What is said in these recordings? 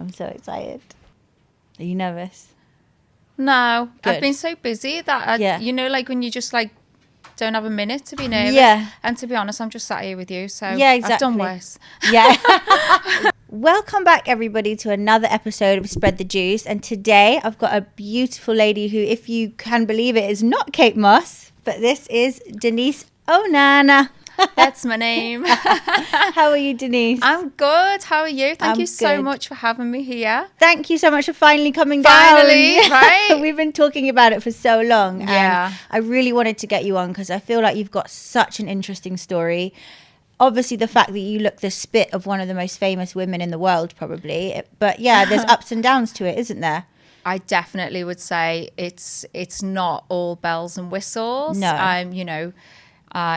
I'm so excited. Are you nervous? No, Good. I've been so busy that, you know, like when you just like don't have a minute to be nervous. Yeah. And to be honest, I'm just sat here with you. So yeah, exactly. I've done worse. Yeah. Welcome back, everybody, to another episode of Spread the Juice. And today I've got a beautiful lady who, if you can believe it, is not Kate Moss, but this is Denise Ohnona. That's my name. How are you, Denise? I'm good. How are you? Thank I'm you so good. much for having me here. Thank you so much for finally coming Finally, down. right? We've been talking about it for so long. Yeah. And I really wanted to get you on because I feel like you've got such an interesting story. Obviously, the fact that you look the spit of one of the most famous women in the world, probably. But yeah, there's ups and downs to it, isn't there? I definitely would say it's not all bells and whistles. No. You know,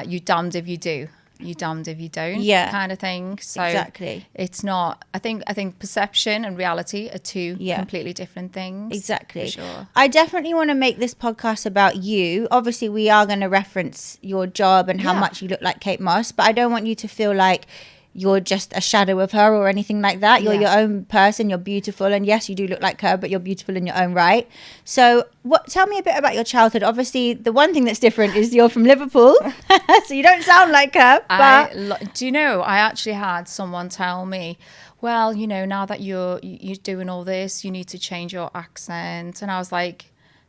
you damned if you do, you damned if you don't, Yeah. kind of thing. So Exactly. it's not. I think perception and reality are two completely different things. Exactly. For sure. I definitely want to make this podcast about you. Obviously, we are going to reference your job and how much you look like Kate Moss, but I don't want you to feel like you're just a shadow of her or anything like that. You're your own person. You're beautiful. And yes, you do look like her, but you're beautiful in your own right. So tell me a bit about your childhood. Obviously, the one thing that's different is you're from Liverpool. So you don't sound like her. But Do you know, I actually had someone tell me, well, you know, now that you're doing all this, you need to change your accent. And I was like,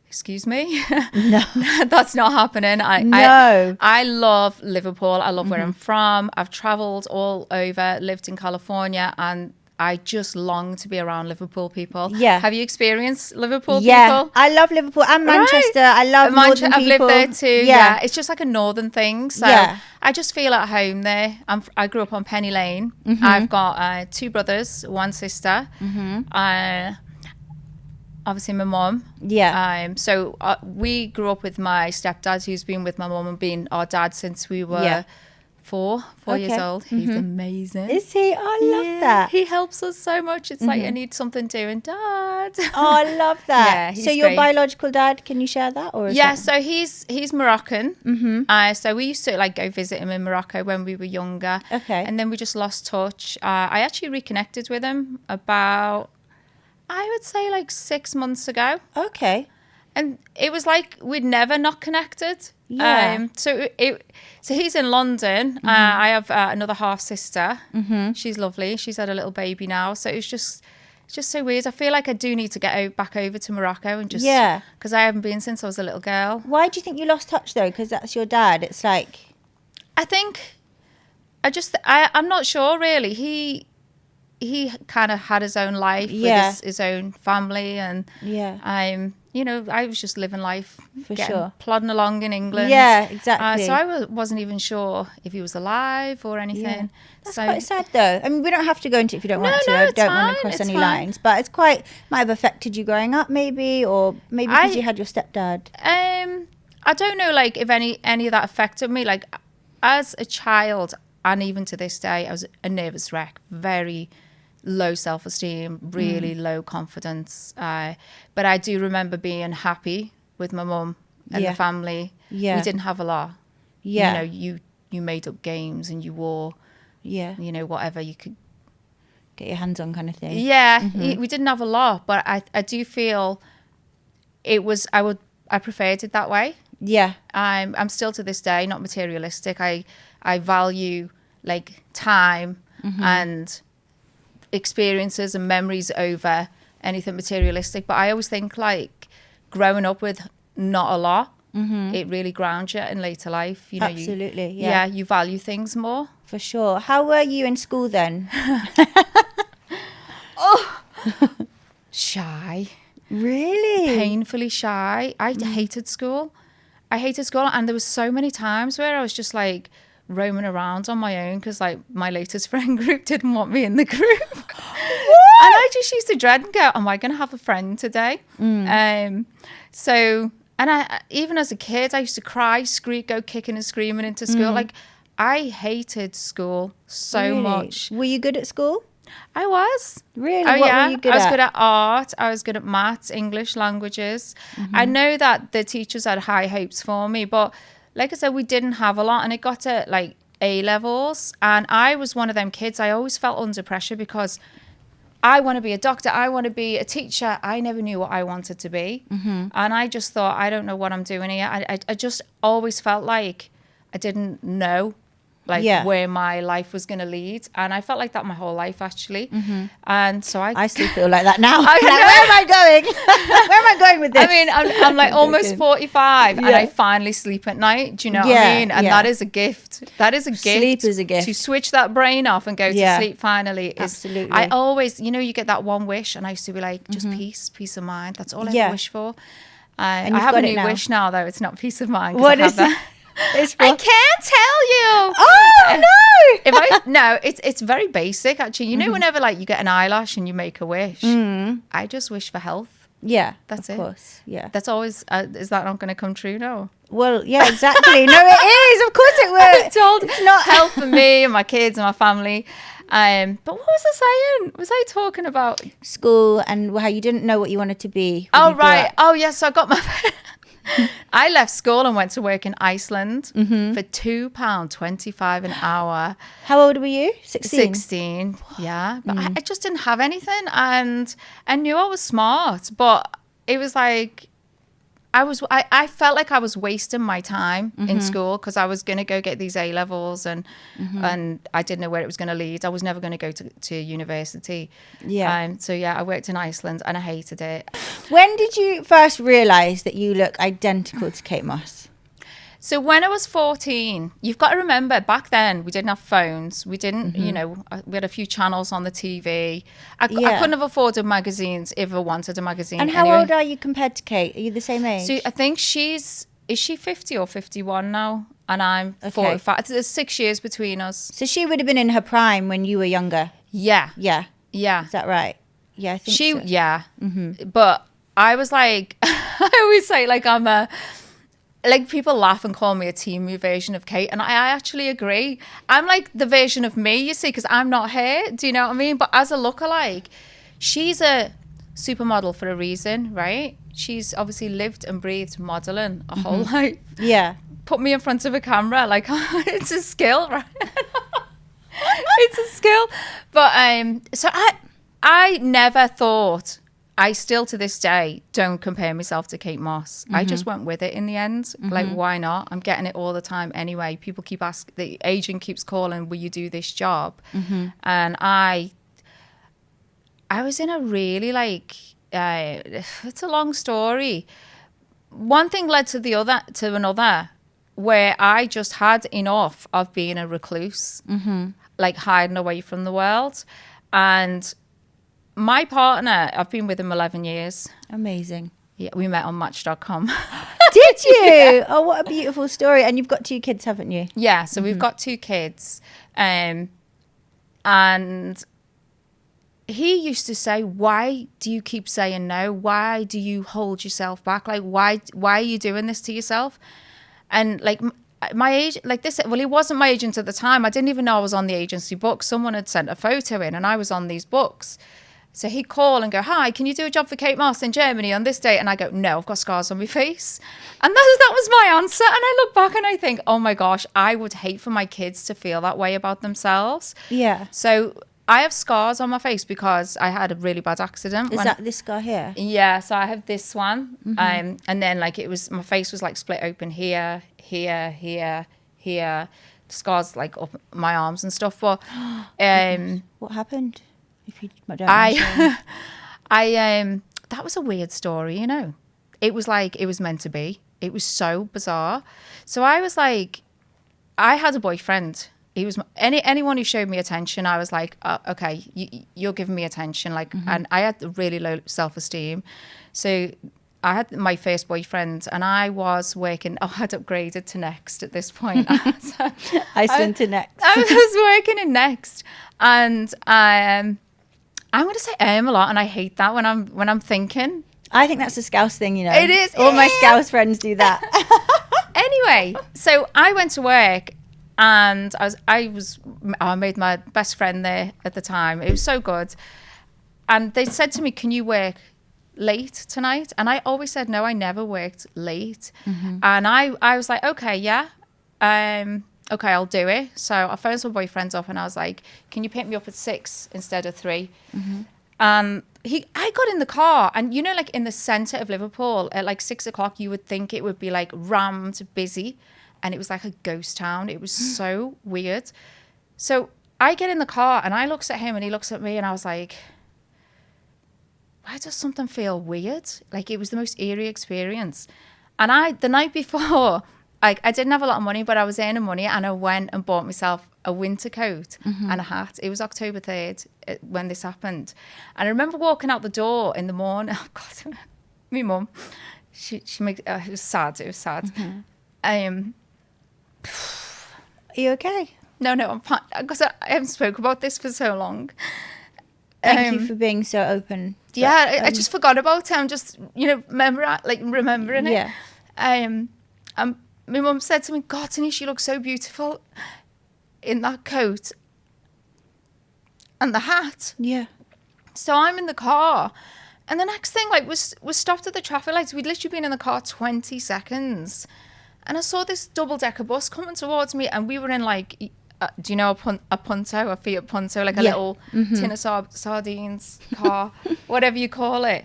excuse me? No. That's not happening. I love Liverpool. I love where I'm from. I've traveled all over, lived in California, and I just long to be around Liverpool people. Yeah. Have you experienced Liverpool yeah, people? I love Liverpool and Manchester. Right. I love northern I've people. lived there too. Yeah. It's just like a northern thing. So I just feel at home there. I grew up on Penny Lane. I've got 2 brothers, 1 sister. Obviously my mum. Yeah. So we grew up with my stepdad, who's been with my mum and been our dad since we were 4 years old. He's amazing. Is he? I love that. He helps us so much. It's like I need something doing, Dad. Oh, I love that. Yeah, so your biological dad, can you share that? Or so he's Moroccan. So we used to like go visit him in Morocco when we were younger. Okay. And then we just lost touch. I actually reconnected with him about, I would say, like 6 months ago. Okay. And it was like we'd never not connected. Yeah. So he's in London. I have another half sister. She's lovely. She's had a little baby now. So it's just so weird. I feel like I do need to get back over to Morocco and just because I haven't been since I was a little girl. Why do you think you lost touch though? Because that's your dad. It's like, I think I'm not sure really. He kind of had his own life with his own family, and you know, I was just living life, plodding along in England. Yeah, exactly. So I wasn't even sure if he was alive or anything. Yeah. That's quite sad though. I mean, we don't have to go into it if you don't want to. I don't want to cross any lines. But it's might have affected you growing up maybe, or maybe because you had your stepdad. I don't know, like, if any of that affected me. Like, as a child, and even to this day, I was a nervous wreck, very low self-esteem, really low confidence. But I do remember being happy with my mum and the family. Yeah. We didn't have a lot. Yeah. You know, you made up games and you wore, you know, whatever you could get your hands on kind of thing. Yeah. We didn't have a lot, but I do feel it was, I preferred it that way. Yeah. I'm still to this day not materialistic. I value like time and experiences and memories over anything materialistic. But I always think like growing up with not a lot, it really grounds you in later life. You know, absolutely. You value things more. For sure. How were you in school then? Shy. Really? Painfully shy. I hated school. And there was so many times where I was just like roaming around on my own because like my latest friend group didn't want me in the group. What? And I just used to dread and go, am I going to have a friend today? So, and I even as a kid, I used to cry, go kicking and screaming into school. Like, I hated school so much. Were you good at school? I was. Really? What were you good at? I was good at art. I was good at maths, English, languages. I know that the teachers had high hopes for me, but like I said, we didn't have a lot, and it got to like A levels, and I was one of them kids. I always felt under pressure because I want to be a doctor. I want to be a teacher. I never knew what I wanted to be. And I just thought, I don't know what I'm doing here. I just always felt like I didn't know where my life was going to lead. And I felt like that my whole life, actually. And so I still feel like that now. Like, where am I going? Where am I going with this? I mean, I'm like almost 45 and I finally sleep at night. Do you know what I mean? And that is a gift. That is a gift. Sleep is a gift. To switch that brain off and go to sleep finally. Absolutely. I always, you get that one wish, and I used to be like, just peace of mind. That's all I ever wish for. I have a new wish now, though. It's not peace of mind. What is it? I can't tell you. Oh no! It's very basic, actually. You know, whenever you get an eyelash and you make a wish, I just wish for health. Yeah, that's it. Of course, yeah. That's always. Is that not going to come true? No. Well, yeah, exactly. No, it is. Of course, it will. I'm told it's not health for me and my kids and my family. But what was I saying? Was I talking about school and how you didn't know what you wanted to be? Oh right. Oh yes. So I got my. I left school and went to work in Iceland for £2.25 an hour. How old were you? 16? 16, yeah. But I just didn't have anything, and I knew I was smart, but it was like I felt like I was wasting my time in school because I was going to go get these A levels and I didn't know where it was going to lead. I was never going to go to university. Yeah. So yeah, I worked in Iceland and I hated it. When did you first realise that you look identical to Kate Moss? So when I was 14, you've got to remember, back then we didn't have phones. We didn't, we had a few channels on the TV. I couldn't have afforded magazines if I wanted a magazine. And how old are you compared to Kate? Are you the same age? So I think is she 50 or 51 now? And I'm 45. There's 6 years between us. So she would have been in her prime when you were younger? Yeah. Yeah. Yeah. Is that right? Yeah, I think so. Yeah. But I was like, I always say I'm a... people laugh and call me a team version of Kate, and I actually agree. I'm like the version of me, you see, because I'm not her. Do you know what I mean? But as a lookalike, she's a supermodel for a reason, right? She's obviously lived and breathed modeling a whole life. Yeah. Put me in front of a camera, it's a skill, right? It's a skill. But so I never thought. I still to this day don't compare myself to Kate Moss. I just went with it in the end. Why not? I'm getting it all the time anyway. People keep asking, the agent keeps calling, will you do this job? And I was in a really it's a long story. One thing led to another, where I just had enough of being a recluse, hiding away from the world. And my partner, I've been with him 11 years. Amazing. Yeah, we met on Match.com. Did you? Yeah. Oh, what a beautiful story. And you've got 2 kids, haven't you? Yeah, so we've got 2 kids. And he used to say, why do you keep saying no? Why do you hold yourself back? Why are you doing this to yourself? And my agent, he wasn't my agent at the time. I didn't even know I was on the agency book. Someone had sent a photo in and I was on these books. So he'd call and go, hi, can you do a job for Kate Moss in Germany on this date? And I go, no, I've got scars on my face. And that was my answer. And I look back and I think, oh my gosh, I would hate for my kids to feel that way about themselves. Yeah. So I have scars on my face because I had a really bad accident. Is that this scar here? Yeah, so I have this one. And then my face was split open here, scars up my arms and stuff. But what happened? If you don't that was a weird story, It was it was meant to be. It was so bizarre. So I was I had a boyfriend. He was anyone who showed me attention. I was like, okay, you're giving me attention. And I had really low self-esteem. So I had my first boyfriend and I was working. I had upgraded to Next at this point. Iceland to Next. I was working in Next, and I'm going to say a lot, and I hate that when I'm thinking. I think that's a Scouse thing, It is. All my Scouse friends do that. Anyway, so I went to work, and I made my best friend there at the time. It was so good, and they said to me, "Can you work late tonight?" And I always said no. I never worked late, and I was like, "Okay, yeah." Okay, I'll do it. So I phoned my boyfriend up and I was like, can you pick me up at 6 instead of 3? And I got in the car, and you know, like in the centre of Liverpool at like 6 o'clock, you would think it would be like rammed, busy, and it was like a ghost town. It was so weird. So I get in the car and I looks at him and he looks at me, and I was like, why does something feel weird? Like, it was the most eerie experience. And the night before, like, I didn't have a lot of money, but I was earning money, and I went and bought myself a winter coat and a hat. It was October 3rd when this happened. And I remember walking out the door in the morning. Oh, God, my mum, she makes, it was sad. Are you okay? No, I'm fine. Because I haven't spoken about this for so long. Thank you for being so open. Yeah, I just forgot about it. I'm just, remembering it. Yeah. My mum said to me, God, Denise, you look so beautiful in that coat and the hat. Yeah. So I'm in the car, and the next thing, like, was stopped at the traffic lights. We'd literally been in the car 20 seconds, and I saw this double-decker bus coming towards me, and we were in, like, do you know a Punto, a Fiat Punto, like a little tin of sardines car, whatever you call it.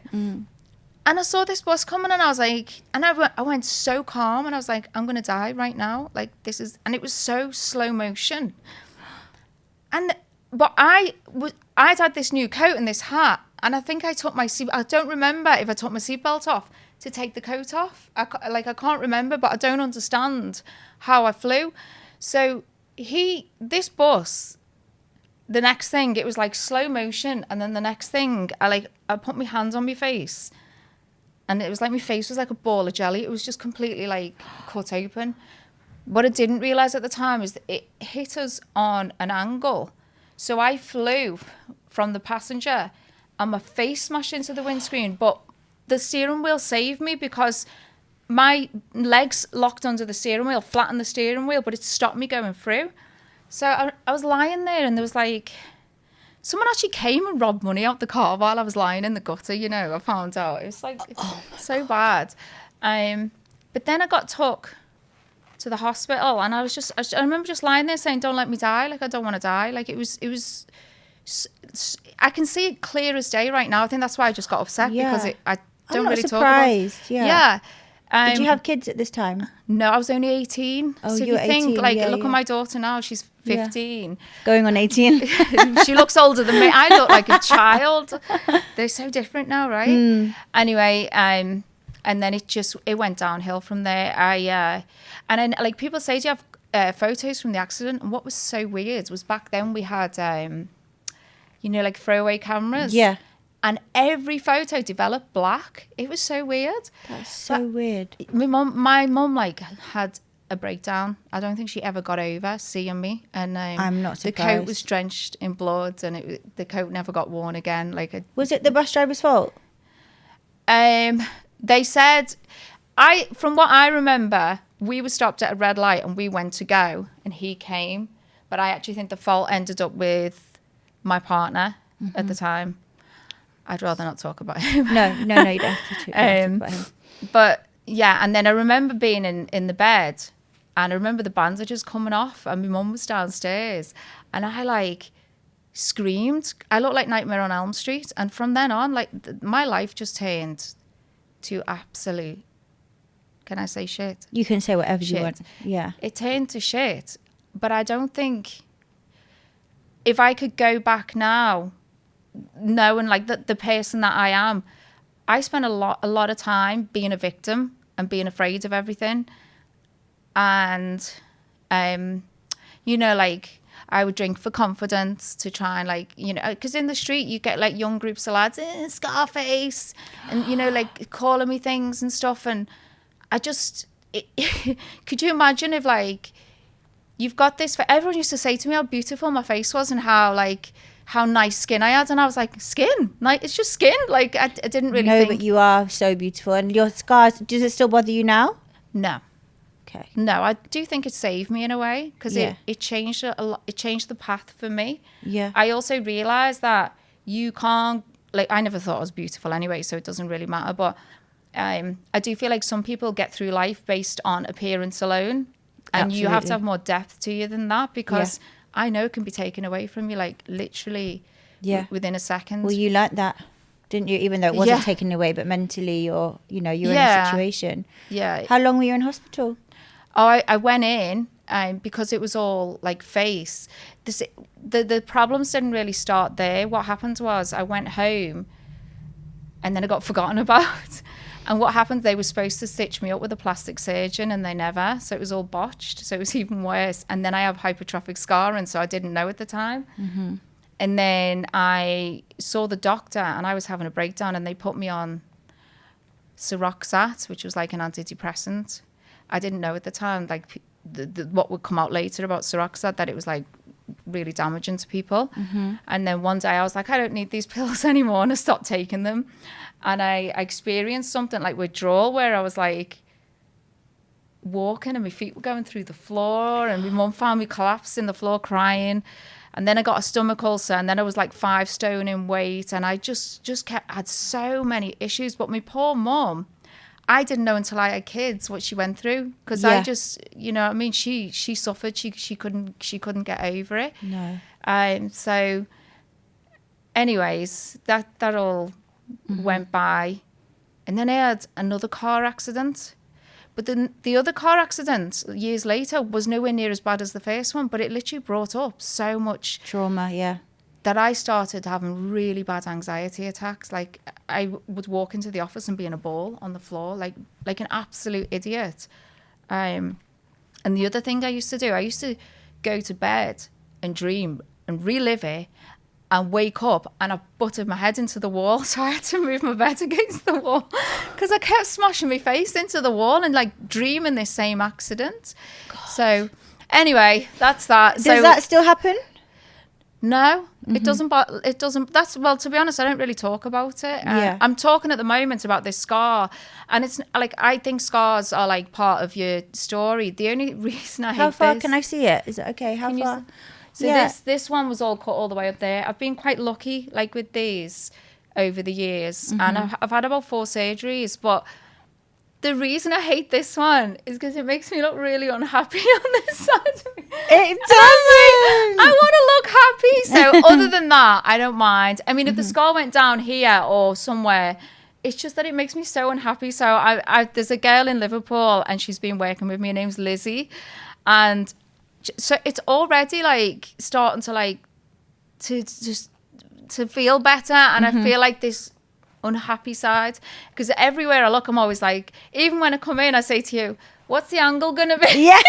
And I saw this bus coming, and I was like, and I went so calm, and I was like, I'm going to die right now. Like, and it was so slow motion. But I'd had this new coat and this hat, and I think I don't remember if I took my seatbelt off to take the coat off. I can't remember, but I don't understand how I flew. So this bus, the next thing, it was like slow motion, and then the next thing, I put my hands on my face, and it was like my face was like a ball of jelly. It was just completely like cut open. What I didn't realise at the time is that it hit us on an angle. So I flew from the passenger, and my face smashed into the windscreen, but the steering wheel saved me because my legs locked under the steering wheel, flattened the steering wheel, but it stopped me going through. So I was lying there, and there was like, someone actually came and robbed money out the car while I was lying in the gutter, I found out. It was like so bad. But then I got took to the hospital, and I remember just lying there saying, don't let me die. Like, I don't want to die. Like, it was, I can see it clear as day right now. I think that's why I just got upset because I don't really talk about it. Yeah. Did you have kids at this time? No, I was only 18. Oh, so if you were 18. Look at my daughter now, she's 15. Going on 18. She looks older than me. I look like a child. They're so different now, right? Anyway, and then it went downhill from there. And then, like, people say, do you have photos from the accident? And what was so weird was back then we had, like throwaway cameras. Yeah. And every photo developed black. It was so weird. That's so weird. My mum like had a breakdown. I don't think she ever got over seeing me. And I'm not surprised. The coat was drenched in blood, and the coat never got worn again. Was it the bus driver's fault? They said, from what I remember, we were stopped at a red light and we went to go, and he came. But I actually think the fault ended up with my partner at the time. I'd rather not talk about him. No, you don't have to talk about him. But yeah, and then I remember being in the bed, and I remember the bandages coming off, and my mum was downstairs, and I screamed. I looked like Nightmare on Elm Street, and from then on, my life just turned to absolute, can I say shit? You can say whatever you want. Yeah. It turned to shit, but I don't think if I could go back now, knowing the person that I am, I spent a lot of time being a victim and being afraid of everything. And, I would drink for confidence to try and because in the street you get young groups of lads, Scarface, and, calling me things and stuff. And I just, could you imagine if you've got this, for everyone used to say to me how beautiful my face was and how nice skin I had, and I was like, skin? It's just skin. I didn't really think. No, but you are so beautiful. And your scars, does it still bother you now? No. Okay. No, I do think it saved me in a way, because it changed a lot. It changed the path for me. Yeah. I also realised that you can't, I never thought I was beautiful anyway, so it doesn't really matter. But I do feel like some people get through life based on appearance alone. And Absolutely. You have to have more depth to you than that, because I know it can be taken away from you. Literally, within a second. Well, you like that, didn't you? Even though it wasn't taken away, but mentally you're in a situation. Yeah. How long were you in hospital? Oh, I went in because it was all like face. The problems didn't really start there. What happened was I went home and then I got forgotten about. And what happened, they were supposed to stitch me up with a plastic surgeon and they never. So it was all botched. So it was even worse. And then I have hypertrophic scarring, so I didn't know at the time. Mm-hmm. And then I saw the doctor and I was having a breakdown and they put me on Seroxat, which was like an antidepressant. I didn't know at the time, like what would come out later about Seroxat, that it was like really damaging to people. Mm-hmm. And then one day I was like, I don't need these pills anymore, and I stopped taking them. And I experienced something like withdrawal, where I was like walking and my feet were going through the floor, and my mum found me collapsed in the floor crying. And then I got a stomach ulcer, and then I was like 5 stone in weight, and I just had so many issues. But my poor mum, I didn't know until I had kids what she went through, because I just, I mean, she suffered. She couldn't get over it. No. So, anyways, that all went by, and then I had another car accident. But then the other car accident years later was nowhere near as bad as the first one, but it literally brought up so much trauma. Yeah. That I started having really bad anxiety attacks. Like I would walk into the office and be in a ball on the floor, like an absolute idiot. And the other thing I used to do, I used to go to bed and dream and relive it and wake up and I butted my head into the wall. So I had to move my bed against the wall because I kept smashing my face into the wall and like dreaming this same accident. God. So anyway, that's that. Does that still happen? No, it doesn't. It doesn't. To be honest, I don't really talk about it. I'm talking at the moment about this scar, and it's like I think scars are like part of your story. The only reason I hate How far this, can I see it? Is it okay? How far? So this one was all cut all the way up there. I've been quite lucky, like with these over the years, and I've had about 4 surgeries, but. The reason I hate this one is because it makes me look really unhappy on this side of me. It doesn't. I want to look happy. So other than that, I don't mind. I mean, if the scar went down here or somewhere, it's just that it makes me so unhappy. So I there's a girl in Liverpool and she's been working with me. Her name's Lizzie. And so it's already like starting to like to feel better. And I feel like this unhappy side, because everywhere I look I'm always like, even when I come in I say to you, what's the angle gonna be? Yeah.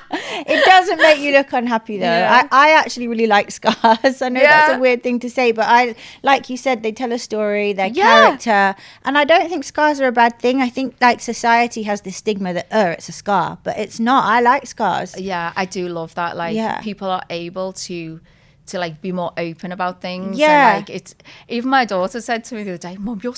It doesn't make you look unhappy though. I actually really like scars. I know that's a weird thing to say, but I, like you said, they tell a story, their character, and I don't think scars are a bad thing. I think like society has this stigma that it's a scar, but it's not. I like scars. I do love that, like people are able to like be more open about things. Yeah. And like it's, even my daughter said to me the other day, Mum, your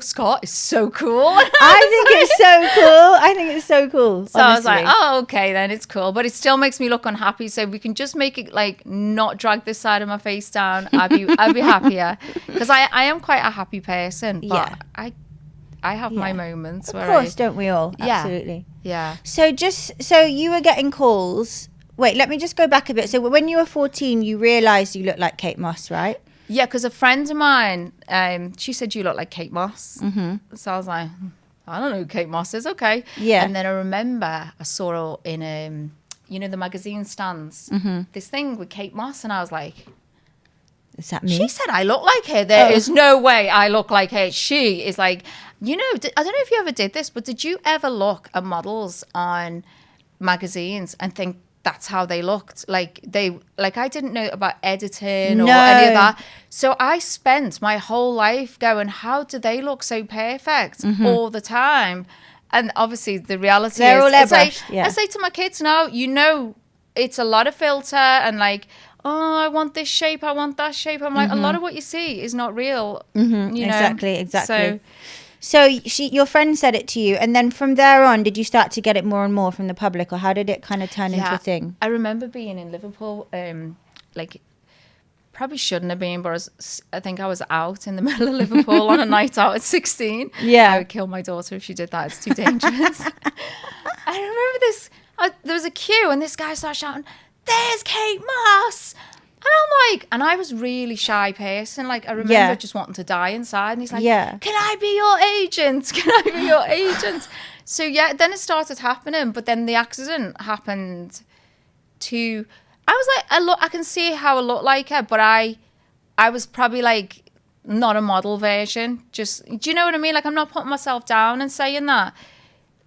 scar is so cool. I think it's so cool. So honestly. I was like, oh, okay, then it's cool. But it still makes me look unhappy. So we can just make it like not drag this side of my face down. I'd be happier. Because I am quite a happy person. But I have my moments. Of course, don't we all? Absolutely. Yeah. So you were getting calls. Wait, let me just go back a bit. So when you were 14, you realised you looked like Kate Moss, right? Yeah, because a friend of mine, she said, you look like Kate Moss. Mm-hmm. So I was like, I don't know who Kate Moss is. Okay. Yeah. And then I remember I saw her in, the magazine stands, this thing with Kate Moss. And I was like, is that me? She said I look like her. There is no way I look like her. She is like, I don't know if you ever did this, but did you ever look at models on magazines and think, that's how they looked? I didn't know about editing or any of that. So I spent my whole life going, how do they look so perfect all the time? And obviously the reality they're is, all airbrushed. I say to my kids now, it's a lot of filter and like, oh, I want this shape, I want that shape. I'm like, a lot of what you see is not real. Exactly. So your friend said it to you, and then from there on, did you start to get it more and more from the public, or how did it kind of turn into a thing? I remember being in Liverpool, probably shouldn't have been, but I think I was out in the middle of Liverpool on a night out at 16. Yeah. I would kill my daughter if she did that. It's too dangerous. I remember this, there was a queue, and this guy started shouting, there's Kate Moss! I'm like, and I was really shy person. Like, I remember just wanting to die inside. And he's like, can I be your agent? Can I be your agent? So, yeah, then it started happening. But then the accident happened to... I was like, I can see how I look like her, but I was probably like not a model version. Just, do you know what I mean? Like, I'm not putting myself down and saying that.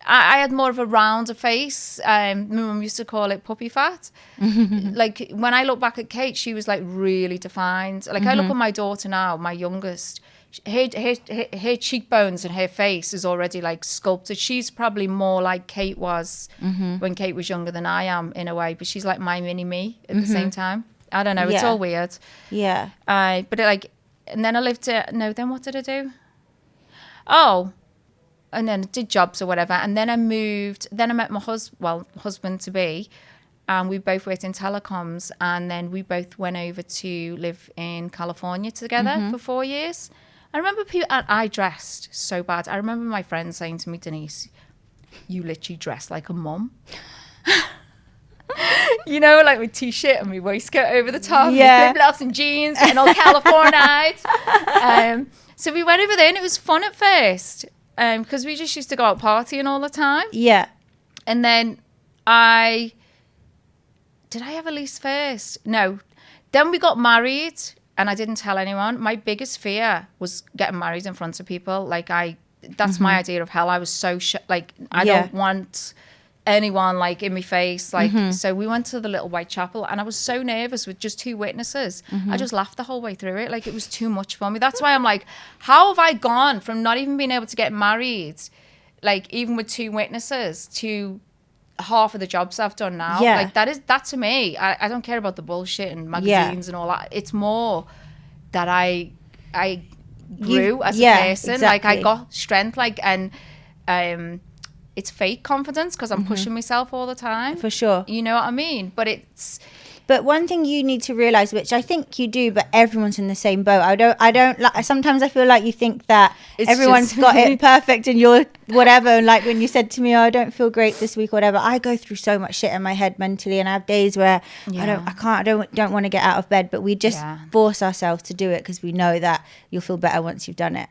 I had more of a rounder face. My mum used to call it puppy fat. Like, when I look back at Kate, she was like really defined. Like, I look at my daughter now, my youngest. Her cheekbones and her face is already like sculpted. She's probably more like Kate was when Kate was younger than I am in a way, but she's like my mini me at the same time. I don't know. It's all weird. Yeah. But and then I lived then what did I do? Oh, and then I did jobs or whatever. And then I moved. Then I met my husband to be, and we both worked in telecoms. And then we both went over to live in California together for 4 years. I remember I dressed so bad. I remember my friends saying to me, Denise, you literally dress like a mum. You know, like with t-shirt and my waistcoat over the top, flip-flops and jeans, getting all California'd. So we went over there and it was fun at first because we just used to go out partying all the time. Yeah. And then did I have a lease first? No. Then we got married. And I didn't tell anyone. My biggest fear was getting married in front of people. Like that's my idea of hell. I was so like, I don't want anyone like in my face. Like, so we went to the little white chapel and I was so nervous with just 2 witnesses. I just laughed the whole way through it. Like, it was too much for me. That's why I'm like, how have I gone from not even being able to get married, like even with 2 witnesses, to half of the jobs I've done now? Like, that to me, I don't care about the bullshit and magazines and all that. It's more that I grew as a person. Exactly. Like, I got strength, like, and it's fake confidence because I'm pushing myself all the time. For sure. You know what I mean? But one thing you need to realize, which I think you do, but everyone's in the same boat. I don't like, sometimes I feel like you think that everyone's got it perfect and you're whatever. Like when you said to me, oh, I don't feel great this week or whatever. I go through so much shit in my head mentally, and I have days where I don't want to get out of bed, but we just force ourselves to do it because we know that you'll feel better once you've done it.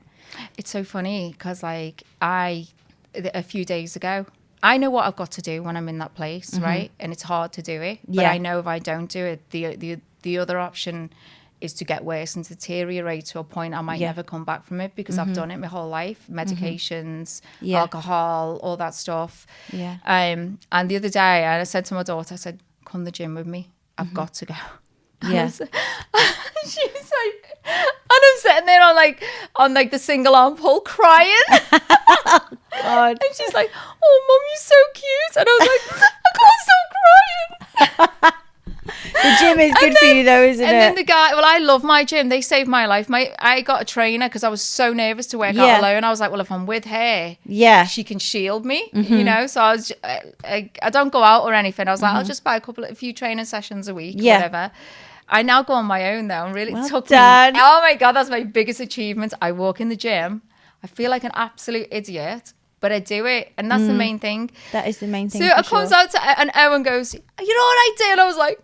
It's so funny because like a few days ago, I know what I've got to do when I'm in that place, right? And it's hard to do it. But I know if I don't do it, the other option is to get worse and deteriorate to a point I might never come back from it because I've done it my whole life. Medications, alcohol, all that stuff. Yeah. And the other day I said to my daughter, I said, come to the gym with me. I've got to go. Yeah. She's like, and I'm sitting there on the single arm pull crying. God. And she's like, oh, Mum, you're so cute. And I was like, I can't stop crying. The gym is good for you though, isn't it? And then the guy, I love my gym. They saved my life. I got a trainer because I was so nervous to work out alone. I was like, well, if I'm with her, she can shield me, you know? So I don't go out or anything. I was like, I'll just buy a few training sessions a week, whatever. I now go on my own though. And really took me. Oh my God, that's my biggest achievement. I walk in the gym. I feel like an absolute idiot, but I do it. And that's the main thing. That is the main thing. So it comes out and Owen goes, you know what I did? And I was like,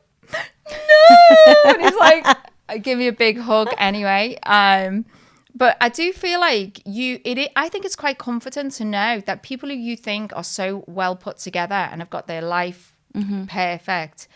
no. And he's like, give me a big hug anyway. But I do feel like I think it's quite comforting to know that people who you think are so well put together and have got their life perfect,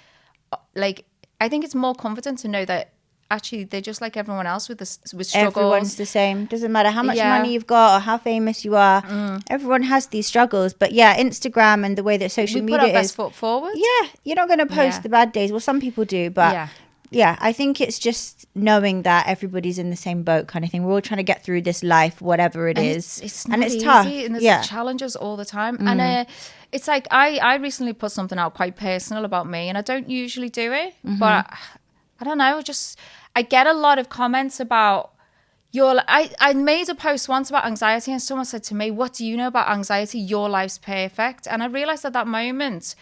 like, I think it's more comforting to know that actually they're just like everyone else with struggles. Everyone's the same. Doesn't matter how much money you've got or how famous you are. Everyone has these struggles. But Instagram and the way that social media is. We put our best foot forward. Yeah, you're not going to post the bad days. Well, some people do, but I think it's just knowing that everybody's in the same boat kind of thing. We're all trying to get through this life, whatever it is. It's not easy, tough. And there's challenges all the time. And it's like I recently put something out quite personal about me, and I don't usually do it, but I don't know. I get a lot of comments about I made a post once about anxiety, and someone said to me, what do you know about anxiety? Your life's perfect. And I realized at that moment,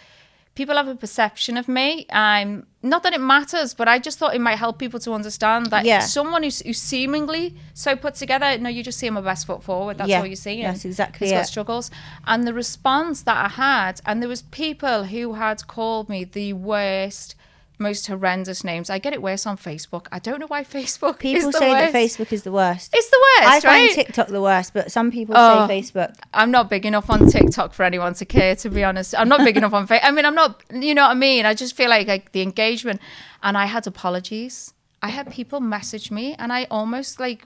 people have a perception of me. Not that it matters, but I just thought it might help people to understand that someone who's seemingly so put together, no, you just see my best foot forward. That's all you're seeing. That's exactly it. He's got struggles. And the response that I had, and there was people who had called me the worst most horrendous names. I get it worse on Facebook. I don't know why Facebook People is the say worst. that Facebook is the worst. It's the worst, I find right? TikTok the worst, but some people say Facebook. I'm not big enough on TikTok for anyone to care, to be honest. I'm not big enough on Facebook. I mean, I'm not, you know what I mean? I just feel like the engagement. And I had apologies. I had people message me and I almost like,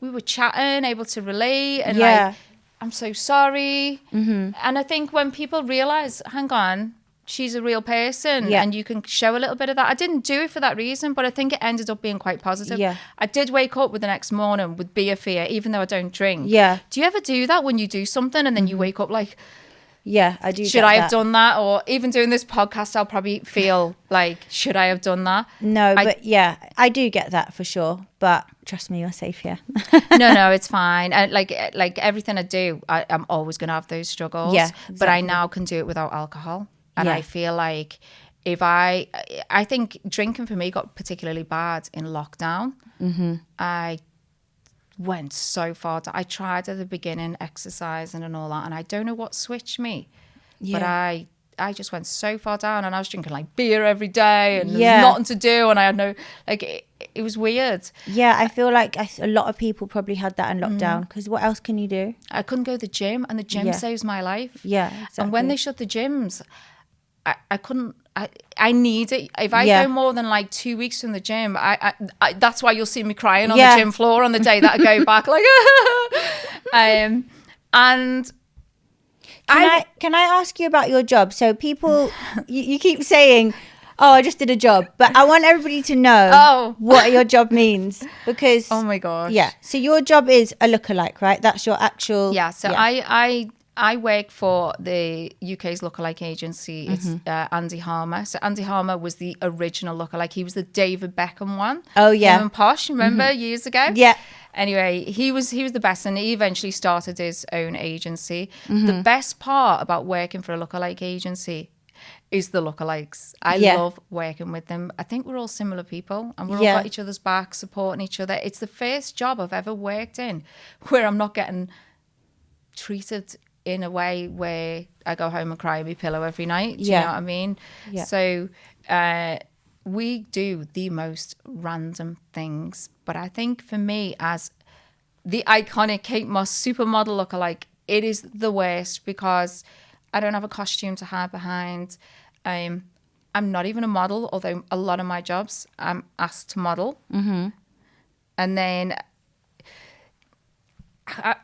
we were chatting, able to relate and like, I'm so sorry. And I think when people realize, hang on, she's a real person and you can show a little bit of that. I didn't do it for that reason, but I think it ended up being quite positive. I did wake up with the next morning with beer fear, even though I don't drink. Do you ever do that when you do something and then you wake up like, I do. Should I have done that? Or even doing this podcast, I'll probably feel like, should I have done that? No, but I do get that for sure. But trust me, you're safe here. No, it's fine. And like everything I do, I'm always going to have those struggles. Exactly. But I now can do it without alcohol. And I feel like if I think drinking for me got particularly bad in lockdown. I went so far. I tried at the beginning exercising and all that, and I don't know what switched me, but I just went so far down, and I was drinking like beer every day, and there was nothing to do, and I had no like. It was weird. I feel like a lot of people probably had that in lockdown because what else can you do? I couldn't go to the gym, and the gym saves my life. Exactly. And when they shut the gyms, I couldn't. I need it. If I go more than like 2 weeks from the gym, I that's why you'll see me crying on the gym floor on the day that I go back. Like, and can I ask you about your job? So people, you keep saying, "Oh, I just did a job," but I want everybody to know what your job means because. Oh my gosh. Yeah. So your job is a lookalike, right? That's your actual. Yeah. So I work for the UK's lookalike agency. It's Andy Harmer. So Andy Harmer was the original lookalike. He was the David Beckham one. Oh yeah. Him and Posh, remember years ago? Yeah. Anyway, he was the best, and he eventually started his own agency. The best part about working for a lookalike agency is the lookalikes. I love working with them. I think we're all similar people, and we're all got each other's back, supporting each other. It's the first job I've ever worked in where I'm not getting treated in a way where I go home and cry on my pillow every night. Do you know what I mean? Yeah. So we do the most random things. But I think for me, as the iconic Kate Moss supermodel lookalike, it is the worst because I don't have a costume to hide behind. I'm not even a model, although a lot of my jobs I'm asked to model. And then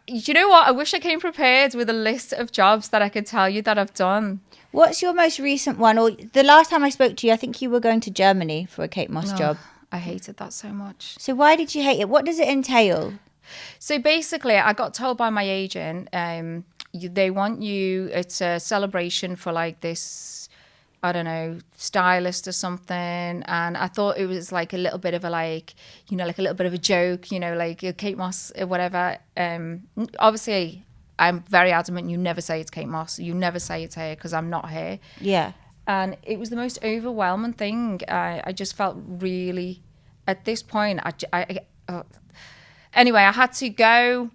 you know what? I wish I came prepared with a list of jobs that I could tell you that I've done. What's your most recent one? Or the last time I spoke to you, I think you were going to Germany for a Kate Moss job. I hated that so much. So why did you hate it? What does it entail? So basically, I got told by my agent, they want you, it's a celebration for like this, I don't know, stylist or something. And I thought it was like a little bit of a like, you know, like a little bit of a joke, you know, like Kate Moss or whatever. Obviously, I'm very adamant you never say it's Kate Moss. You never say it's her because I'm not her. Yeah. And it was the most overwhelming thing. I just felt really, at this point, anyway, I had to go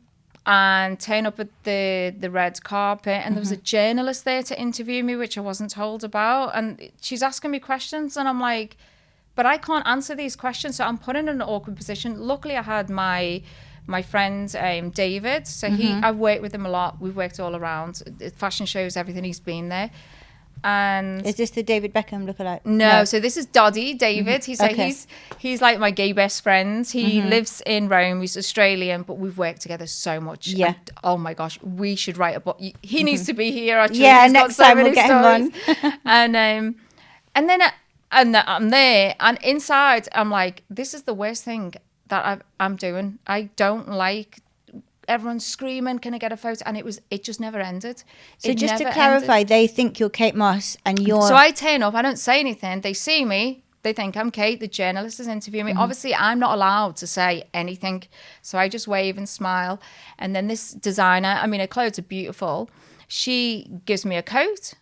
and turn up at the red carpet, and there was a journalist there to interview me, which I wasn't told about, and she's asking me questions, and I'm like, but I can't answer these questions, so I'm put in an awkward position. Luckily, I had my friend David, so I've worked with him a lot. We've worked all around fashion shows, everything. He's been there. And is this the David Beckham lookalike? No, so this is Doddy David. He's like he's like my gay best friend. He lives in Rome. He's Australian, but we've worked together so much. Yeah. And, oh my gosh, we should write a book. He needs to be here. Actually. Yeah, next time we'll get him on. And then I'm there, and inside I'm like, this is the worst thing that I'm doing. I don't like. Everyone's screaming, can I get a photo? And it just never ended. So just to clarify, they think you're Kate Moss and you're... So I turn up, I don't say anything. They see me, they think I'm Kate. The journalist is interviewing me. Obviously, I'm not allowed to say anything. So I just wave and smile. And then this designer, I mean, her clothes are beautiful. She gives me a coat.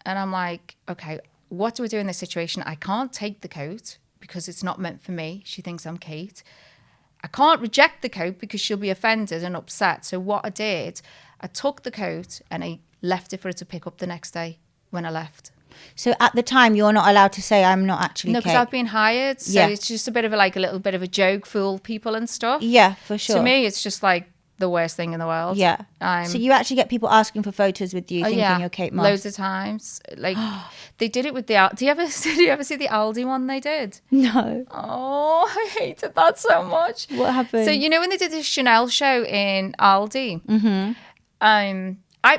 And I'm like, okay, what do I do in this situation? I can't take the coat because it's not meant for me. She thinks I'm Kate. I can't reject the coat because she'll be offended and upset. So what I did, I took the coat and I left it for her to pick up the next day when I left. So at the time, you're not allowed to say, I'm not actually No, Kate. because I've been hired. So Yeah. it's just a bit of a little bit of a joke, fool people and stuff. Yeah, for sure. To me, it's just like the worst thing in the world. Yeah. So you actually get people asking for photos with you, thinking you're Kate Moss. Loads of times. Like they did it with the. Do you ever see the Aldi one they did? No. Oh, I hated that so much. What happened? So you know when they did the Chanel show in Aldi.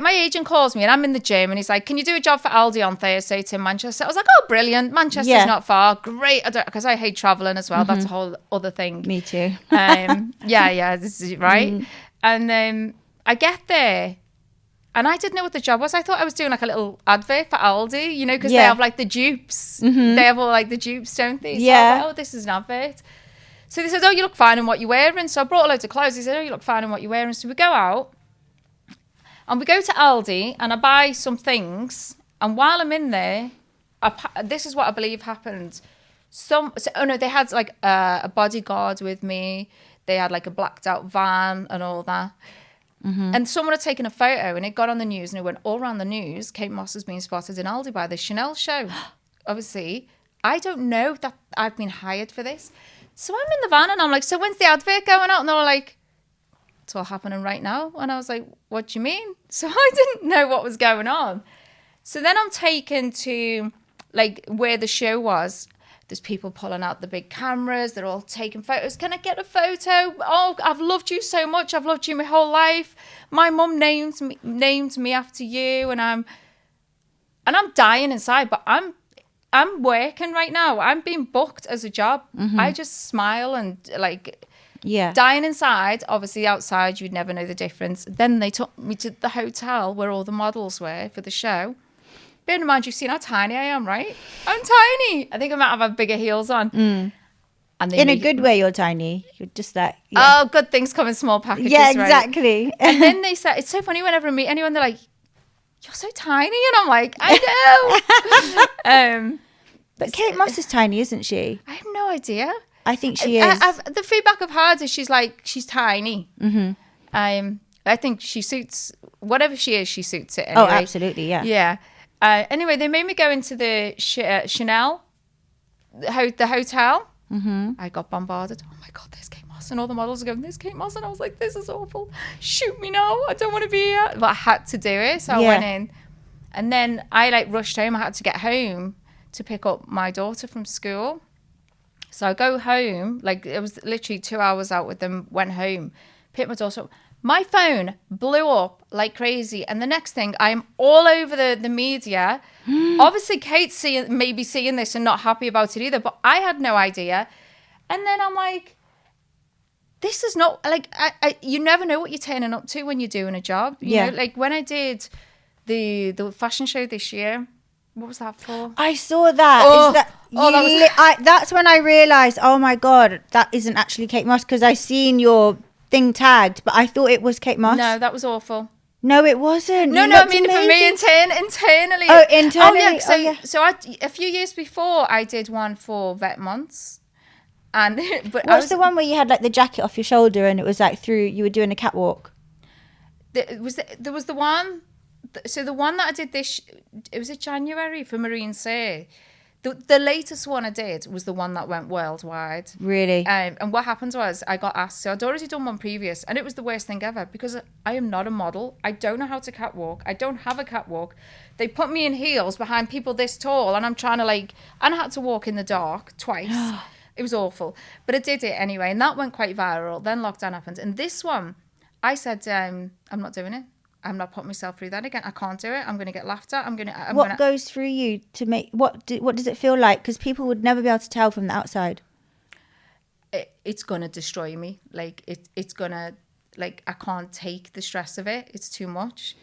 My agent calls me and I'm in the gym and he's like, can you do a job for Aldi on Thursday to Manchester? I was like, oh, brilliant. Manchester's not far. Great. Because I hate traveling as well. That's a whole other thing. Me too. Yeah, this is right. And I get there and I didn't know what the job was. I thought I was doing like a little advert for Aldi, you know, because they have like the dupes. They have all like the dupes, don't they? So I was like, oh, this is an advert. So they said, oh, you look fine in what you're wearing. So I brought loads of clothes. They said, oh, you look fine in what you're wearing. So we go out. And we go to Aldi and I buy some things. And while I'm in there, this is what I believe happened. They had like a bodyguard with me. They had like a blacked out van and all that. And someone had taken a photo and it got on the news and it went all around the news. Kate Moss has been spotted in Aldi by the Chanel show. Obviously, I don't know that I've been hired for this. So I'm in the van and I'm like, so when's the advert going out? And they're like, it's all happening right now. And I was like, what do you mean? So I didn't know what was going on. So then I'm taken to like where the show was. There's people pulling out the big cameras. They're all taking photos. Can I get a photo? Oh, I've loved you so much. I've loved you my whole life. My mum named me after you. And I'm dying inside, but I'm working right now. I'm being booked as a job. I just smile and like... Yeah. Dying inside, obviously outside, you'd never know the difference. Then they took me to the hotel where all the models were for the show. Bear in mind, you've seen how tiny I am, right? I'm tiny. I think I might have bigger heels on. And in a good way, you're tiny. You're just like... Oh, good things come in small packages, yeah, exactly. Right? And then they said, it's so funny whenever I meet anyone, they're like, you're so tiny. And I'm like, I know. But Kate Moss is tiny, isn't she? I have no idea. I think she is. The feedback I've heard is she's tiny. I think she suits whatever she is. She suits it. Anyway. Oh, absolutely, yeah. Yeah. Anyway, they made me go into the Chanel, the hotel. I got bombarded. Oh my God, there's Kate Moss, and all the models are going, there's Kate Moss, and I was like, this is awful. Shoot me now. I don't want to be here. But I had to do it, so I went in, and then I like rushed home. I had to get home to pick up my daughter from school. So I go home, like it was literally 2 hours out with them, went home, picked my daughter up. My phone blew up like crazy. And the next thing, I'm all over the media. Obviously, Kate's maybe seeing this and not happy about it either, but I had no idea. And then I'm like, this is not, like, you never know what you're turning up to when you're doing a job. You know, like when I did the fashion show this year, what was that for? I saw that. That's when I realised, oh my God, that isn't actually Kate Moss, because I seen your thing tagged, but I thought it was Kate Moss. No, that was awful. No, it wasn't. No, I mean amazing. For me internally. Oh, internally. Oh, yeah. So a few years before, I did one for Vet Months. And but what's the one where you had like the jacket off your shoulder and it was like you were doing a catwalk? There was the one. So the one that I did it was January for Marine Say. The latest one I did was the one that went worldwide. Really? And what happened was I got asked. So I'd already done one previous, and it was the worst thing ever because I am not a model. I don't know how to catwalk. I don't have a catwalk. They put me in heels behind people this tall, and I'm trying to and I had to walk in the dark twice. It was awful, but I did it anyway, and that went quite viral. Then lockdown happened, and this one, I said, I'm not doing it. I'm not putting myself through that again. I can't do it. I'm going to get laughed at. What goes through you to make... What does it feel like? Because people would never be able to tell from the outside. It's going to destroy me. Like, it's going to... Like, I can't take the stress of it. It's too much.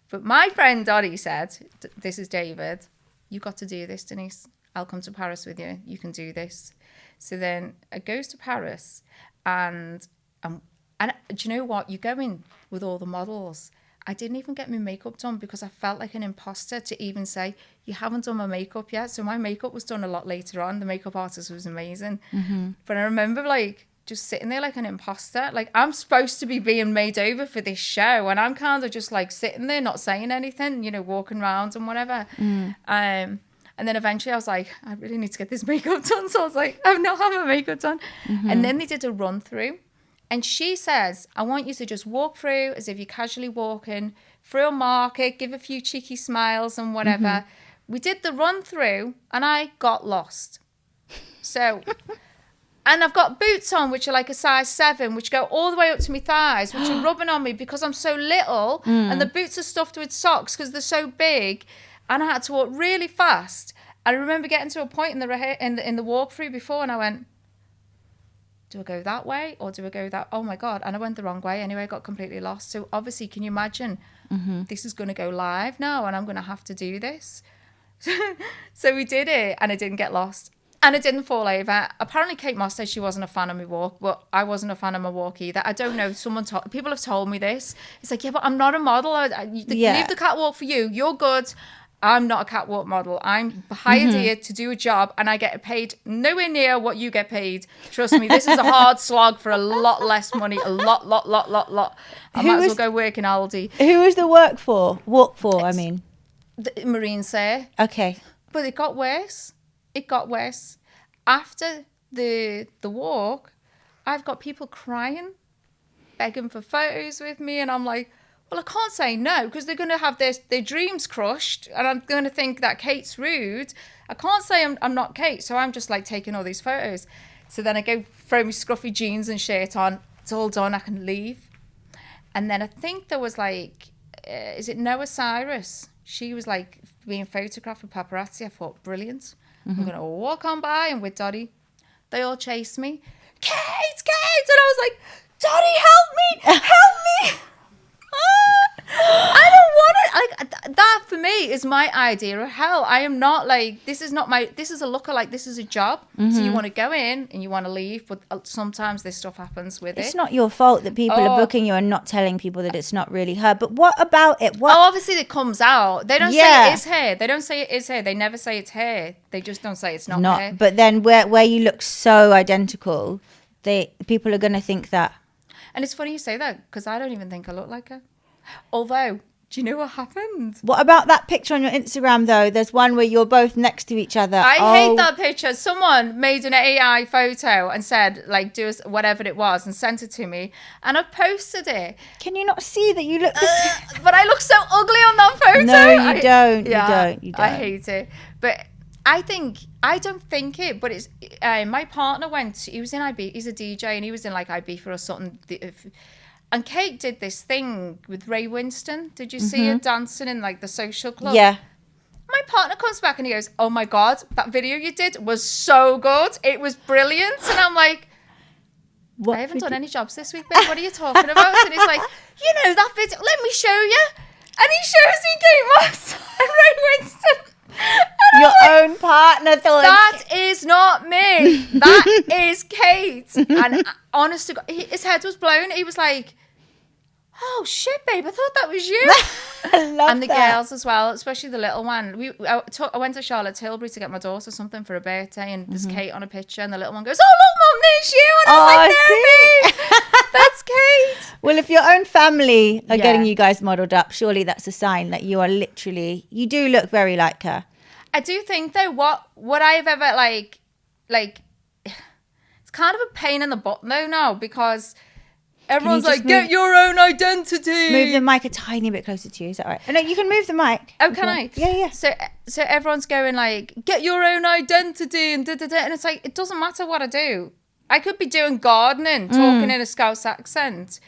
But my friend Dottie said, this is David, you got to do this, Denise. I'll come to Paris with you. You can do this. So then I goes to Paris and do you know what? You go in with all the models. I didn't even get my makeup done because I felt like an imposter to even say, you haven't done my makeup yet. So my makeup was done a lot later on. The makeup artist was amazing. But I remember just sitting there like an imposter. Like, I'm supposed to be being made over for this show, and I'm kind of just like sitting there not saying anything, you know, walking around and whatever. And then eventually I was like, I really need to get this makeup done. So I was like, I've not had my makeup done. And then they did a run through, and she says, I want you to just walk through as if you're casually walking through a market, give a few cheeky smiles and whatever. We did the run through, and I got lost. So... And I've got boots on, which are like a size 7, which go all the way up to my thighs, which are rubbing on me because I'm so little. And the boots are stuffed with socks because they're so big. And I had to walk really fast. I remember getting to a point in the walkthrough before, and I went, do I go that way or do I go that? Oh my God. And I went the wrong way. Anyway, I got completely lost. So obviously, can you imagine this is going to go live now and I'm going to have to do this? So we did it, and I didn't get lost. And I didn't fall over. Apparently, Kate Moss said she wasn't a fan of my walk, but I wasn't a fan of my walk either. I don't know. People have told me this. It's like, yeah, but I'm not a model. Leave the catwalk for you. You're good. I'm not a catwalk model. I'm hired here to do a job, and I get paid nowhere near what you get paid. Trust me, this is a hard slog for a lot less money. A lot. I might as well go work in Aldi. Who was the walk for, I mean? The Marine say. Okay. But it got worse. After the walk, I've got people crying, begging for photos with me, and I'm like, well, I can't say no because they're going to have their dreams crushed, and I'm going to think that Kate's rude. I can't say I'm not Kate, so I'm just like taking all these photos. So then I go throw my scruffy jeans and shirt on. It's all done. I can leave. And then I think there was like, is it Noah Cyrus? She was like being photographed with paparazzi. I thought, brilliant. I'm going to walk on by, and with Dottie, they all chased me. Kate! And I was like, Dottie, help me! I don't want it. Like, that for me is my idea of hell. I am not like, this is a lookalike, this is a job. So you want to go in and you want to leave, but sometimes this stuff happens with it. It's not your fault that people are booking you and not telling people that it's not really her. But what about it? Obviously it comes out. They don't say it is her. They don't say it is her. They never say it's her. They just don't say it's not her. But then where you look so identical, people are going to think that. And it's funny you say that because I don't even think I look like her. Although, do you know what happened? What about that picture on your Instagram, though? There's one where you're both next to each other. I hate that picture. Someone made an AI photo and said, like, do us whatever it was and sent it to me. And I posted it. Can you not see that you look the same? But I look so ugly on that photo. No, you don't. You don't. I hate it. But I don't think it, but it's, my partner he was in IB, he's a DJ, and he was in like Ibiza or something. And Kate did this thing with Ray Winston. Did you see her dancing in like the social club? Yeah. My partner comes back and he goes, oh my God, that video you did was so good. It was brilliant. And I'm like, I haven't done any jobs this week, babe. What are you talking about? And he's like, you know that video, let me show you. And he shows me Kate Moss and Ray Winston. Your own partner thought that is not me. That is Kate. And honest to God, his head was blown. He was like, oh shit, babe, I thought that was you. I love and the girls as well, especially the little one. I went to Charlotte Tilbury to get my daughter something for her birthday, and there's Kate on a picture, and the little one goes, oh look, Mum, there's you. And I was like, no, babe, that's Kate. Well, if your own family are getting you guys modelled up, surely that's a sign that you are you do look very like her. I do think though, what I've ever like, it's kind of a pain in the butt though now, because everyone's like, get your own identity. Move the mic a tiny bit closer to you. Is that right? No, you can move the mic. Oh, can I? Yeah. So everyone's going like, get your own identity and da-da-da. And it's like, it doesn't matter what I do. I could be doing gardening, talking in a Scouse accent.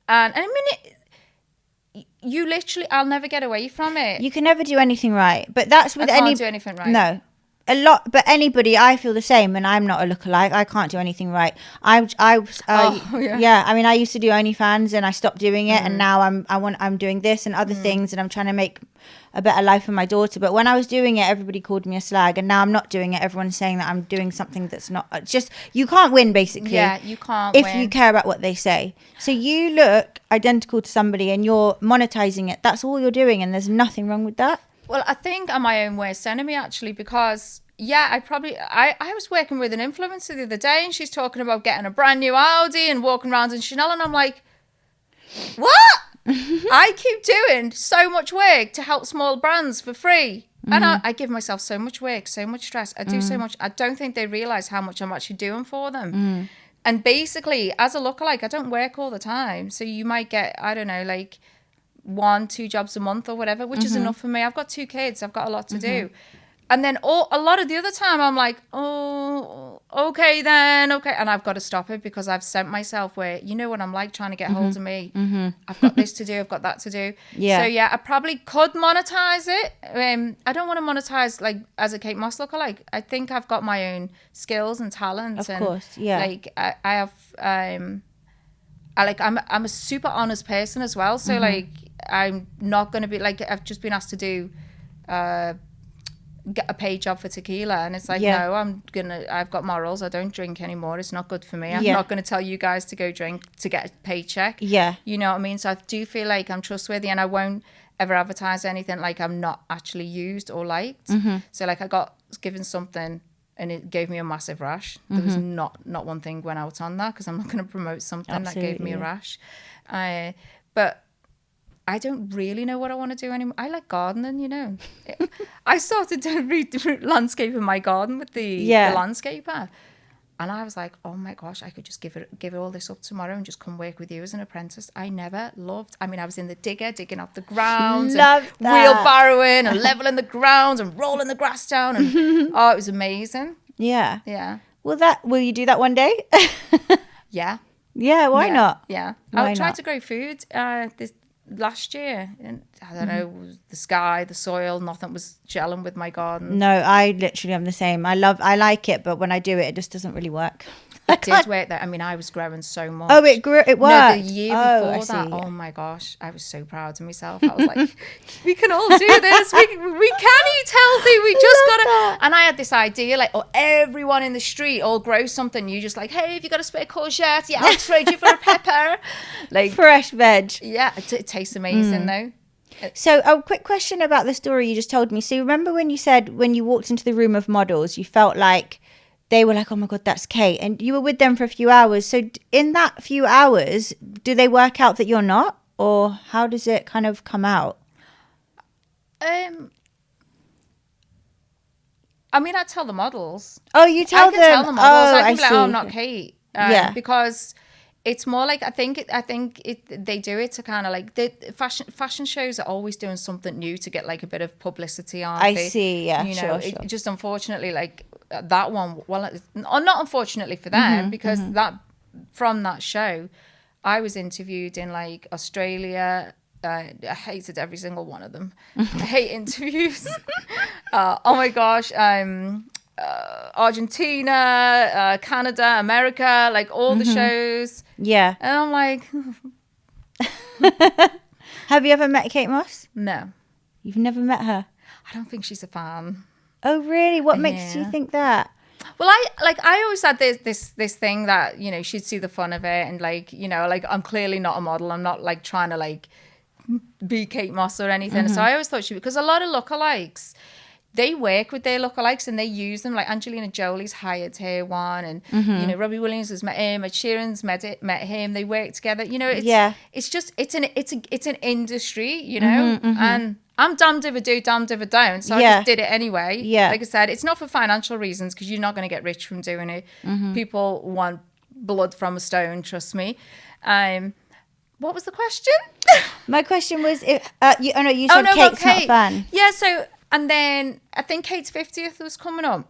And I mean, you literally, I'll never get away from it. You can never do anything right. But that's with I can't do anything right. No. But anybody, I feel the same, and I'm not a lookalike. I can't do anything right. I mean, I used to do OnlyFans, and I stopped doing it, and now I'm doing this and other things, and I'm trying to make a better life for my daughter. But when I was doing it, everybody called me a slag, and now I'm not doing it. Everyone's saying that I'm doing something that's not. Just you can't win, basically. Yeah, you can't if you care about what they say. So you look identical to somebody, and you're monetizing it. That's all you're doing, and there's nothing wrong with that. Well, I think I'm my own worst enemy, actually, because I was working with an influencer the other day, and she's talking about getting a brand new Audi and walking around in Chanel, and I'm like, what? I keep doing so much work to help small brands for free. And I give myself so much work, so much stress. I do so much. I don't think they realize how much I'm actually doing for them. And basically, as a lookalike, I don't work all the time. So you might get, I don't know, like 1-2 jobs a month or whatever, which is enough for me. I've got 2 kids. I've got a lot to do. And then a lot of the other time, I'm like, oh, okay then, okay. And I've got to stop it because I've sent myself where, you know what I'm like, trying to get hold of me. I've got this to do. I've got that to do. Yeah. So, yeah, I probably could monetize it. I don't want to monetize, like, as a Kate Moss lookalike. I think I've got my own skills and talents. Of course, yeah. Like, I have, I'm a super honest person as well. So, like, I'm not going to be, like, I've just been asked to do... get a paid job for tequila, and it's like, no, I've got morals. I don't drink anymore. It's not good for me. I'm not going to tell you guys to go drink to get a paycheck. Yeah. You know what I mean? So I do feel like I'm trustworthy, and I won't ever advertise anything like I'm not actually used or liked. So like I got given something and it gave me a massive rash. There was not one thing went out on that because I'm not going to promote something that gave me a rash. But I don't really know what I want to do anymore. I like gardening, you know. I started to landscape in my garden with the landscaper. And I was like, oh my gosh, I could just give it all this up tomorrow and just come work with you as an apprentice. I never loved, I mean, I was in the digger, digging up the ground, and wheelbarrowing and leveling the ground and rolling the grass down. And oh, it was amazing. Yeah. Yeah. Will you do that one day? Yeah. Yeah, why not? Yeah. I tried to grow food last year, and I don't know, the sky, the soil, nothing was gelling with my garden. No, I literally am the same. I like it, but when I do it, it just doesn't really work. It did work though. I mean, I was growing so much. Oh, it worked. No, the year before that, oh my gosh, I was so proud of myself. I was like, we can all do this. We can eat healthy. We just gotta. And I had this idea, like, everyone in the street all grow something. You just like, hey, have you got a spare courgette? Yeah, I'll trade you for a pepper. Like fresh veg. Yeah, it tastes amazing though. So a quick question about the story you just told me. So remember when you said when you walked into the room of models, you felt like they were like, oh my God, that's Kate. And you were with them for a few hours. So in that few hours, do they work out that you're not? Or how does it kind of come out? I mean, I tell the models. Oh, you tell them? Tell the models. Oh, I can be like, oh, I'm not Kate. Because it's more like, I think they do it to kind of like, the fashion shows are always doing something new to get like a bit of publicity on. I see, yeah, you know, sure. Just unfortunately, like that one, well, not unfortunately for them, because from that show, I was interviewed in like Australia. I hated every single one of them. I hate interviews. Oh my gosh. Argentina, Canada, America, like all the shows. Yeah. And I'm like... Have you ever met Kate Moss? No. You've never met her? I don't think she's a fan. Oh, really? What makes you think that? Well, I always had this thing that, you know, she'd see the fun of it, and like, you know, like I'm clearly not a model. I'm not like trying to like be Kate Moss or anything. So I always thought because a lot of lookalikes, they work with their lookalikes and they use them. Like Angelina Jolie's hired her one, and you know, Robbie Williams has met him, Ed Sheeran's met him. They work together. You know, it's just it's an industry, you know, and I'm damned if I do, damned if I don't. So I just did it anyway. Yeah, like I said, it's not for financial reasons because you're not going to get rich from doing it. People want blood from a stone. Trust me. What was the question? My question was, you said Kate's not a fan. Yeah, so. And then I think Kate's 50th was coming up.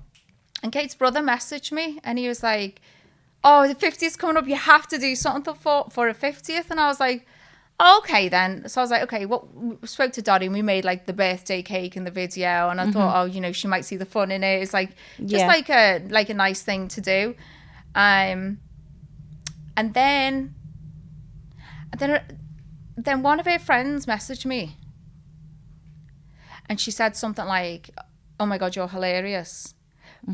And Kate's brother messaged me and he was like, oh, the 50th coming up. You have to do something for a 50th. And I was like, oh, okay then. So I was like, okay, we spoke to Dottie and we made like the birthday cake in the video. And I thought, oh, you know, she might see the fun in it. It's like, just like a nice thing to do. And then one of her friends messaged me. And she said something like, oh my God, you're hilarious.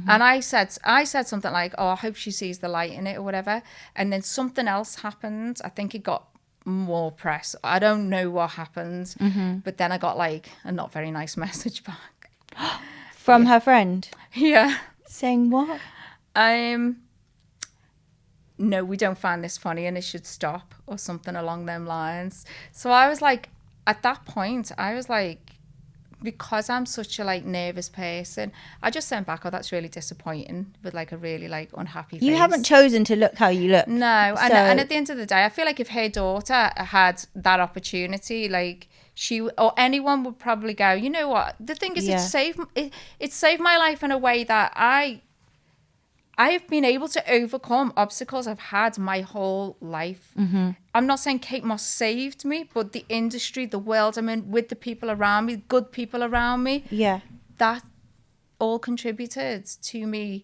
And I said something like, oh, I hope she sees the light in it or whatever. And then something else happened. I think it got more press. I don't know what happened. But then I got like a not very nice message back. From her friend? Yeah. Saying what? No, we don't find this funny and it should stop, or something along them lines. So I was like, at that point, I was like, because I'm such a like nervous person, I just sent back, oh, that's really disappointing, with like a really like unhappy face. You haven't chosen to look how you look. No, and at the end of the day, I feel like if her daughter had that opportunity, like she or anyone would probably go, you know what? The thing is, it saved my life in a way that I have been able to overcome obstacles I've had my whole life. Mm-hmm. I'm not saying Kate Moss saved me, but the industry, the world I'm in, with the people around me, good people around me, that all contributed to me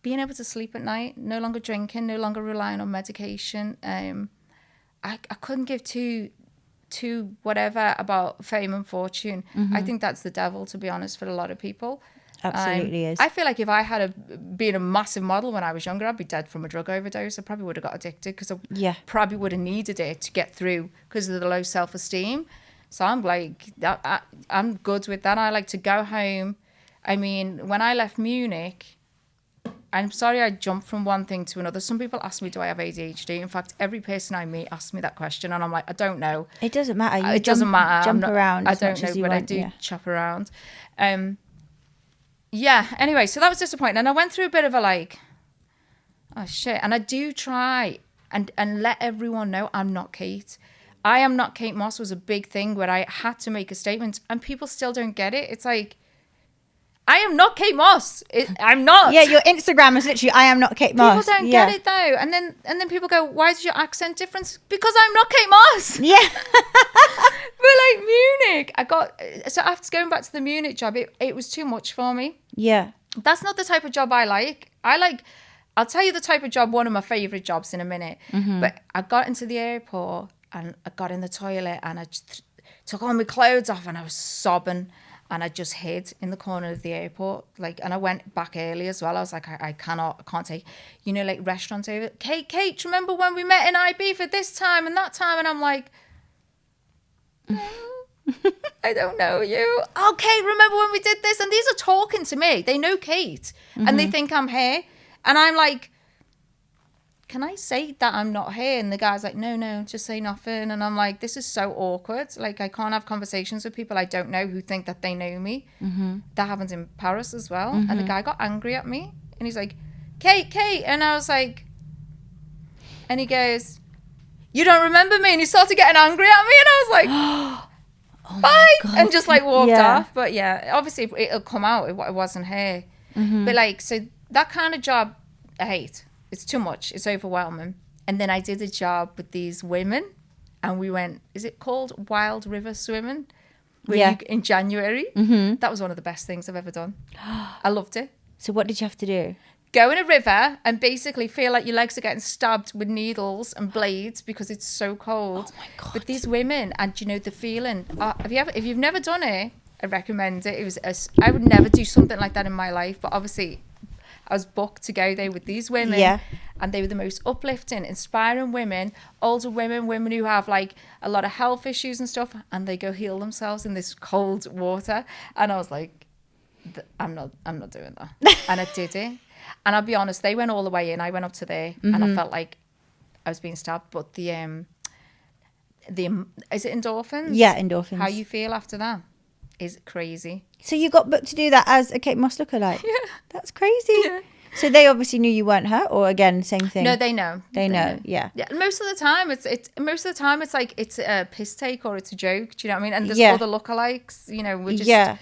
being able to sleep at night, no longer drinking, no longer relying on medication. I couldn't give two whatever about fame and fortune. Mm-hmm. I think that's the devil, to be honest, for a lot of people. Absolutely is. I feel like if I had been a massive model when I was younger, I'd be dead from a drug overdose. I probably would have got addicted, because I probably would have needed it to get through because of the low self-esteem. So I'm like, I'm good with that. I like to go home. I mean, when I left Munich, I'm sorry I jumped from one thing to another. Some people ask me, do I have ADHD? In fact, every person I meet asks me that question, and I'm like, I don't know. It doesn't matter. It doesn't matter. Jump around. I don't know, but I do chop around. Yeah, anyway, so that was disappointing. And I went through a bit of a like, oh shit. And I do try and let everyone know I'm not Kate. I am not Kate Moss was a big thing where I had to make a statement, and people still don't get it. It's like, I am not Kate Moss. I'm not. Yeah, your Instagram is literally, I am not Kate Moss. People don't get it though. And then people go, why is your accent different? Because I'm not Kate Moss. Yeah. But like Munich, so after going back to the Munich job, it was too much for me. Yeah. That's not the type of job I like. I'll tell you the type of job, one of my favourite jobs in a minute. Mm-hmm. But I got into the airport and I got in the toilet and I just took all my clothes off and I was sobbing. And I just hid in the corner of the airport, and I went back early as well. I was like, I can't take, like restaurants over. Kate, remember when we met in IB for this time and that time? And I'm like, no, I don't know you. Oh, Kate, remember when we did this? And these are talking to me. They know Kate, and they think I'm here. And I'm like, can I say that I'm not here? And the guy's like, no, just say nothing. And I'm like, this is so awkward. Like, I can't have conversations with people I don't know who think that they know me. Mm-hmm. That happens in Paris as well. Mm-hmm. And the guy got angry at me. And he's like, Kate. And I was like, and he goes, you don't remember me? And he started getting angry at me. And I was like, oh bye. And just like walked off. But yeah, obviously it'll come out. It wasn't her. Mm-hmm. But like, so that kind of job I hate. It's too much. It's overwhelming. And then I did a job with these women and we went, is it called Wild River Swimming? In January. Mm-hmm. That was one of the best things I've ever done. I loved it. So what did you have to do? Go in a river and basically feel like your legs are getting stabbed with needles and blades because it's so cold. Oh my God. But these women, and the feeling, if you've never done it, I recommend it. I would never do something like that in my life, but obviously I was booked to go there with these women, and they were the most uplifting, inspiring women, older women who have like a lot of health issues and stuff, and they go heal themselves in this cold water. And I was like, I'm not doing that. And I did it. And I'll be honest, they went all the way in. I went up to there, and I felt like I was being stabbed. But the is it endorphins? Yeah, endorphins. How you feel after that is crazy. So you got booked to do that as a Kate Moss lookalike? Yeah. That's crazy. Yeah. So they obviously knew you weren't her, or again, same thing? No, they know. They know. Yeah. Most of the time, it's like it's a piss take or it's a joke. Do you know what I mean? And there's other lookalikes. We're just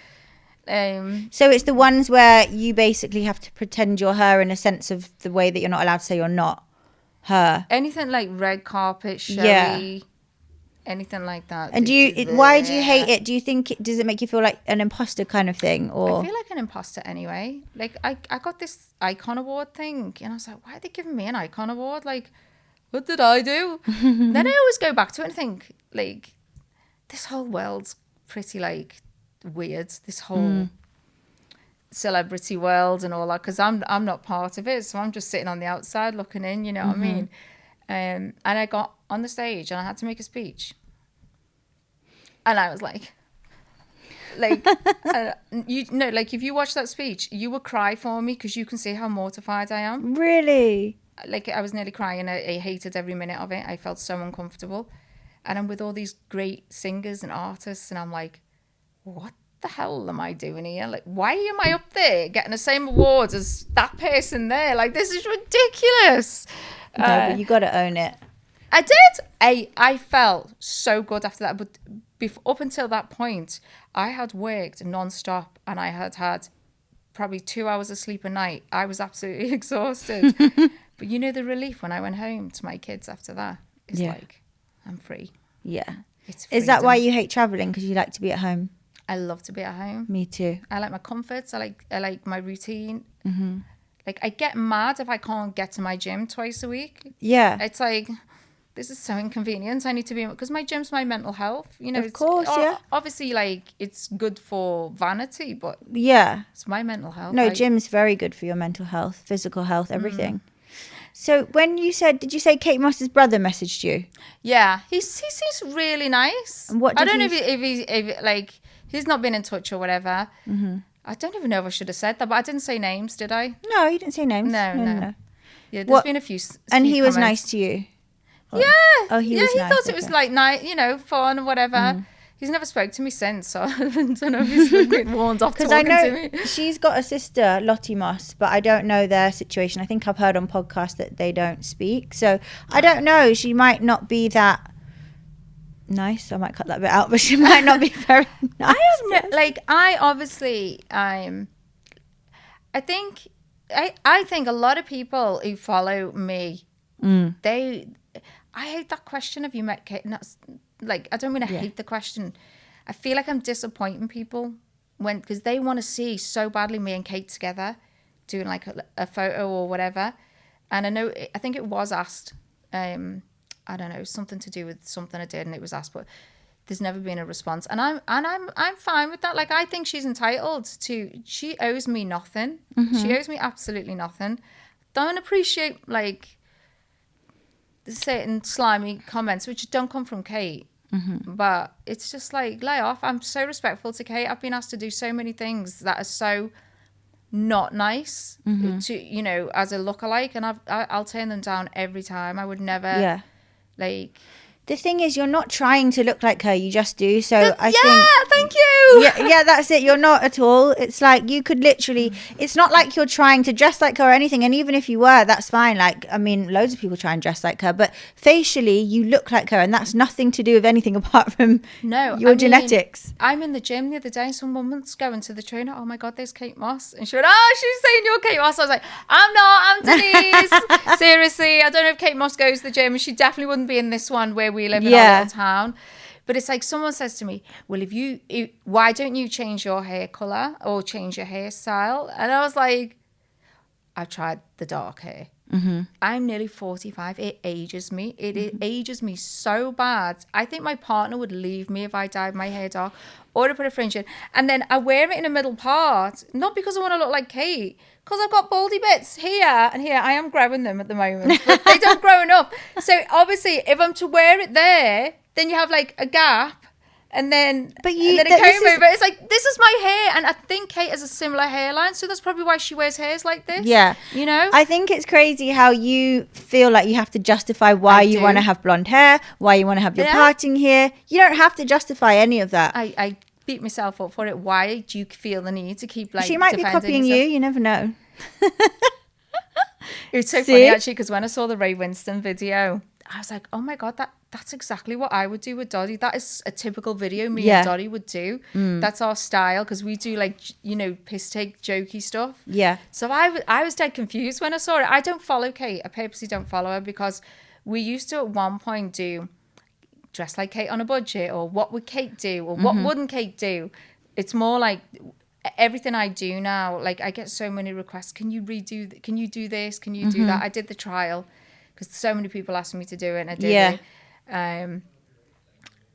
so it's the ones where you basically have to pretend you're her in a sense of the way that you're not allowed to say you're not her. Anything like red carpet, showy, anything like that. And why do you hate it? Do you think does it make you feel like an imposter kind of thing? Or I feel like an imposter anyway. Like I got this icon award thing, and I was like, why are they giving me an icon award? Like, what did I do? Then I always go back to it and think, like, this whole world's pretty like weird. This whole celebrity world and all that, because I'm not part of it, so I'm just sitting on the outside looking in. You know what I mean? And I got on the stage and I had to make a speech, and I was like, like, you know, like if you watch that speech, you will cry for me because you can see how mortified I am. Really? Like I was nearly crying. I hated every minute of it. I felt so uncomfortable. And I'm with all these great singers and artists, and I'm like, what the hell am I doing here? Like, why am I up there getting the same awards as that person there? Like, this is ridiculous. No, but you got to own it. I did. I felt so good after that. But up until that point, I had worked non-stop, and I had probably 2 hours of sleep a night. I was absolutely exhausted. But you know the relief when I went home to my kids after that? It's like, I'm free. Yeah. It's Is that why you hate traveling? Because you like to be at home? I love to be at home. Me too. I like my comforts. I like my routine. Mm-hmm. Like, I get mad if I can't get to my gym twice a week. Yeah. It's like, this is so inconvenient. I need to be, because my gym's my mental health. You know, of course, yeah. Obviously, like, it's good for vanity, but yeah, it's my mental health. No, gym's very good for your mental health, physical health, everything. So when you said, did you say Kate Moss's brother messaged you? Yeah, he seems really nice. And what did I don't know if like, he's not been in touch or whatever. Mm-hmm. I don't even know if I should have said that, but I didn't say names, did I? No, you didn't say names. No. Yeah, there's been a few. And he was comments. nice to you? Yeah. Oh, he was nice. He thought it was like nice, you know, fun or whatever. He's never spoke to me since, so I don't know if he's been warned off talking to me. She's got a sister, Lottie Moss, but I don't know their situation. I think I've heard on podcasts that they don't speak. So I don't know. She might not be that nice. I might cut that bit out, but she might not be very nice. I think a lot of people who follow me, I hate that question, have you met Kate? Like, I don't mean I hate the question. I feel like I'm disappointing people because they want to see so badly me and Kate together doing like a photo or whatever. And I think it was asked, I don't know, something to do with something I did, and it was asked, but there's never been a response. And I'm fine with that. Like, I think she's entitled to, she owes me nothing. Mm-hmm. She owes me absolutely nothing. Don't appreciate like certain slimy comments, which don't come from Kate. Mm-hmm. But it's just like, lay off. I'm so respectful to Kate. I've been asked to do so many things that are so not nice to, you know, as a lookalike, and I'll turn them down every time. I would never like. The thing is, you're not trying to look like her. You just do. So I think. Yeah, thank you. Yeah, that's it. You're not at all. It's like you could literally. It's not like you're trying to dress like her or anything. And even if you were, that's fine. Like, I mean, loads of people try and dress like her, but facially, you look like her, and that's nothing to do with anything apart from your genetics. I'm in the gym the other day. Some woman's going to the trainer. Oh my God, there's Kate Moss, and she went, "Oh, she's saying you're Kate Moss." I was like, "I'm not. I'm Denise." Seriously, I don't know if Kate Moss goes to the gym, and she definitely wouldn't be in this one where we live in our little town. But it's like someone says to me, well, why don't you change your hair color or change your hairstyle? And I was like, I've tried the dark hair. Mm-hmm. I'm nearly 45. It ages me. It ages me so bad. I think my partner would leave me if I dyed my hair dark or to put a fringe in. And then I wear it in the middle part, not because I want to look like Kate, because I've got baldy bits here and here. I am growing them at the moment, but they don't grow enough. So obviously, if I'm to wear it there, then you have like a gap, and then a comb over. It's like, this is my hair, and I think Kate has a similar hairline, so that's probably why she wears hairs like this. Yeah, you know. I think it's crazy how you feel like you have to justify why you want to have blonde hair, why you want to have your parting hair. You don't have to justify any of that. I beat myself up for it. Why do you feel the need to keep like? She might be copying you. You never know. It's so funny actually, because when I saw the Ray Winston video, I was like, oh my God, that's exactly what I would do with Dottie. That is a typical video me and Dottie would do. That's our style, because we do like, you know, piss take jokey stuff. Yeah. So I was dead confused when I saw it. I don't follow Kate. I purposely don't follow her, because we used to at one point do dress like Kate on a budget, or what would Kate do, or what wouldn't Kate do. It's more like everything I do now, like I get so many requests. Can you do this? Can you do that? I did the trial because so many people asked me to do it, and I did it.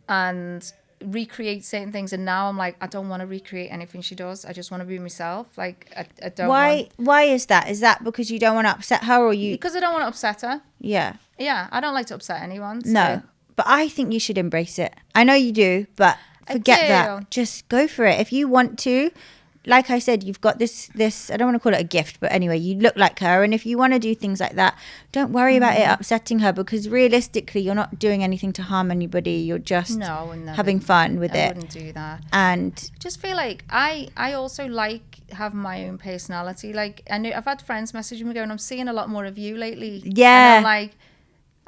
And recreate certain things, and now I'm like, I don't want to recreate anything she does. I just want to be myself. Like I don't. Why is that? Is that because you don't want to upset her, or you? Because I don't want to upset her. Yeah. I don't like to upset anyone. So. No, but I think you should embrace it. I know you do, but Forget that. Just go for it. If you want to, like I said, you've got this, I don't want to call it a gift, but anyway, you look like her. And if you want to do things like that, don't worry about it upsetting her, because realistically, you're not doing anything to harm anybody. You're just having fun with it. I wouldn't do that. And just feel like I also like having my own personality. Like, I know I've had friends message me going, I'm seeing a lot more of you lately. Yeah. And I'm like,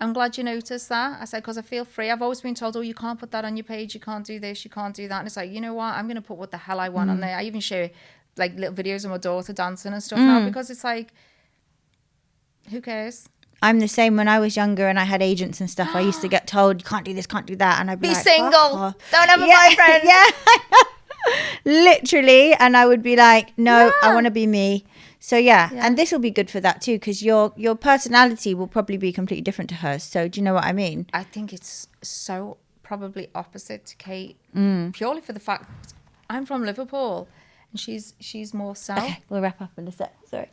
I'm glad you noticed that. I said, because I feel free. I've always been told, oh, you can't put that on your page. You can't do this. You can't do that. And it's like, you know what? I'm going to put what the hell I want on there. I even share like little videos of my daughter dancing and stuff now, because it's like, who cares? I'm the same. When I was younger and I had agents and stuff, I used to get told, you can't do this, can't do that. And I'd be like, single. Don't have a boyfriend. Yeah. Literally. And I would be like, no, I want to be me. So yeah, and this will be good for that too, because your personality will probably be completely different to hers. So do you know what I mean? I think it's so probably opposite to Kate, purely for the fact I'm from Liverpool and she's more south. Okay, we'll wrap up in a sec. Sorry.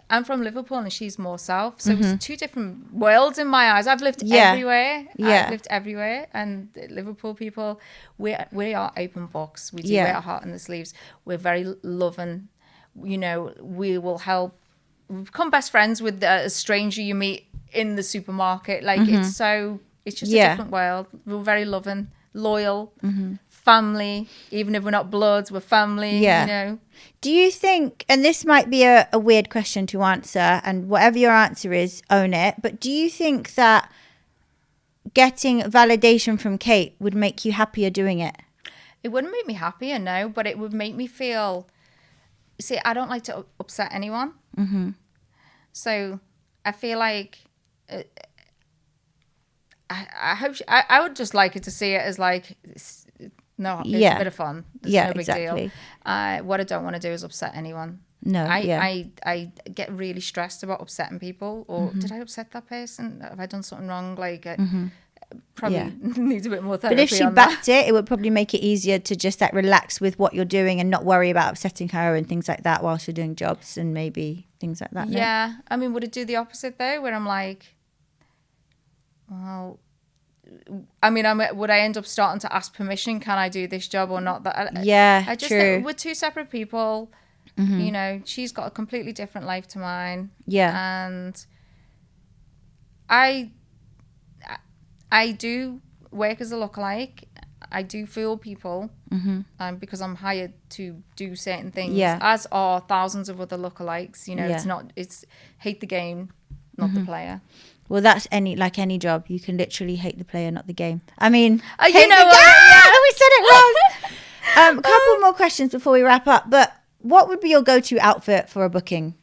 I'm from Liverpool and she's more south, so it's two different worlds in my eyes. I've lived everywhere. I've lived everywhere, and Liverpool people, we are open books. We do wear our heart in the sleeves. We're very loving. You know, we will help. We become best friends with a stranger you meet in the supermarket. Like, it's just a different world. We're very loving, loyal, family. Even if we're not bloods, we're family. You know. Do you think, and this might be a weird question to answer, and whatever your answer is, own it. But do you think that getting validation from Kate would make you happier doing it? It wouldn't make me happier, no, but it would make me feel. See, I don't like to upset anyone. So I feel like I hope I would just like it to see it as like, it's a bit of fun. It's no big deal. What I don't want to do is upset anyone. No, I get really stressed about upsetting people. Or did I upset that person? Have I done something wrong? Like, probably needs a bit more therapy. But if she backed it would probably make it easier to just like relax with what you're doing and not worry about upsetting her and things like that whilst you're doing jobs and maybe things like that. Yeah. I mean, would it do the opposite though, where I'm like, well, I mean, would I end up starting to ask permission? Can I do this job or not? I just think we're two separate people. You know, she's got a completely different life to mine. Yeah. And I do work as a lookalike. I do fool people because I'm hired to do certain things, as are thousands of other lookalikes. You know, it's hate the game, not the player. Well, that's any job. You can literally hate the player, not the game. I mean, you know what? We said it wrong. A couple more questions before we wrap up. But what would be your go-to outfit for a booking?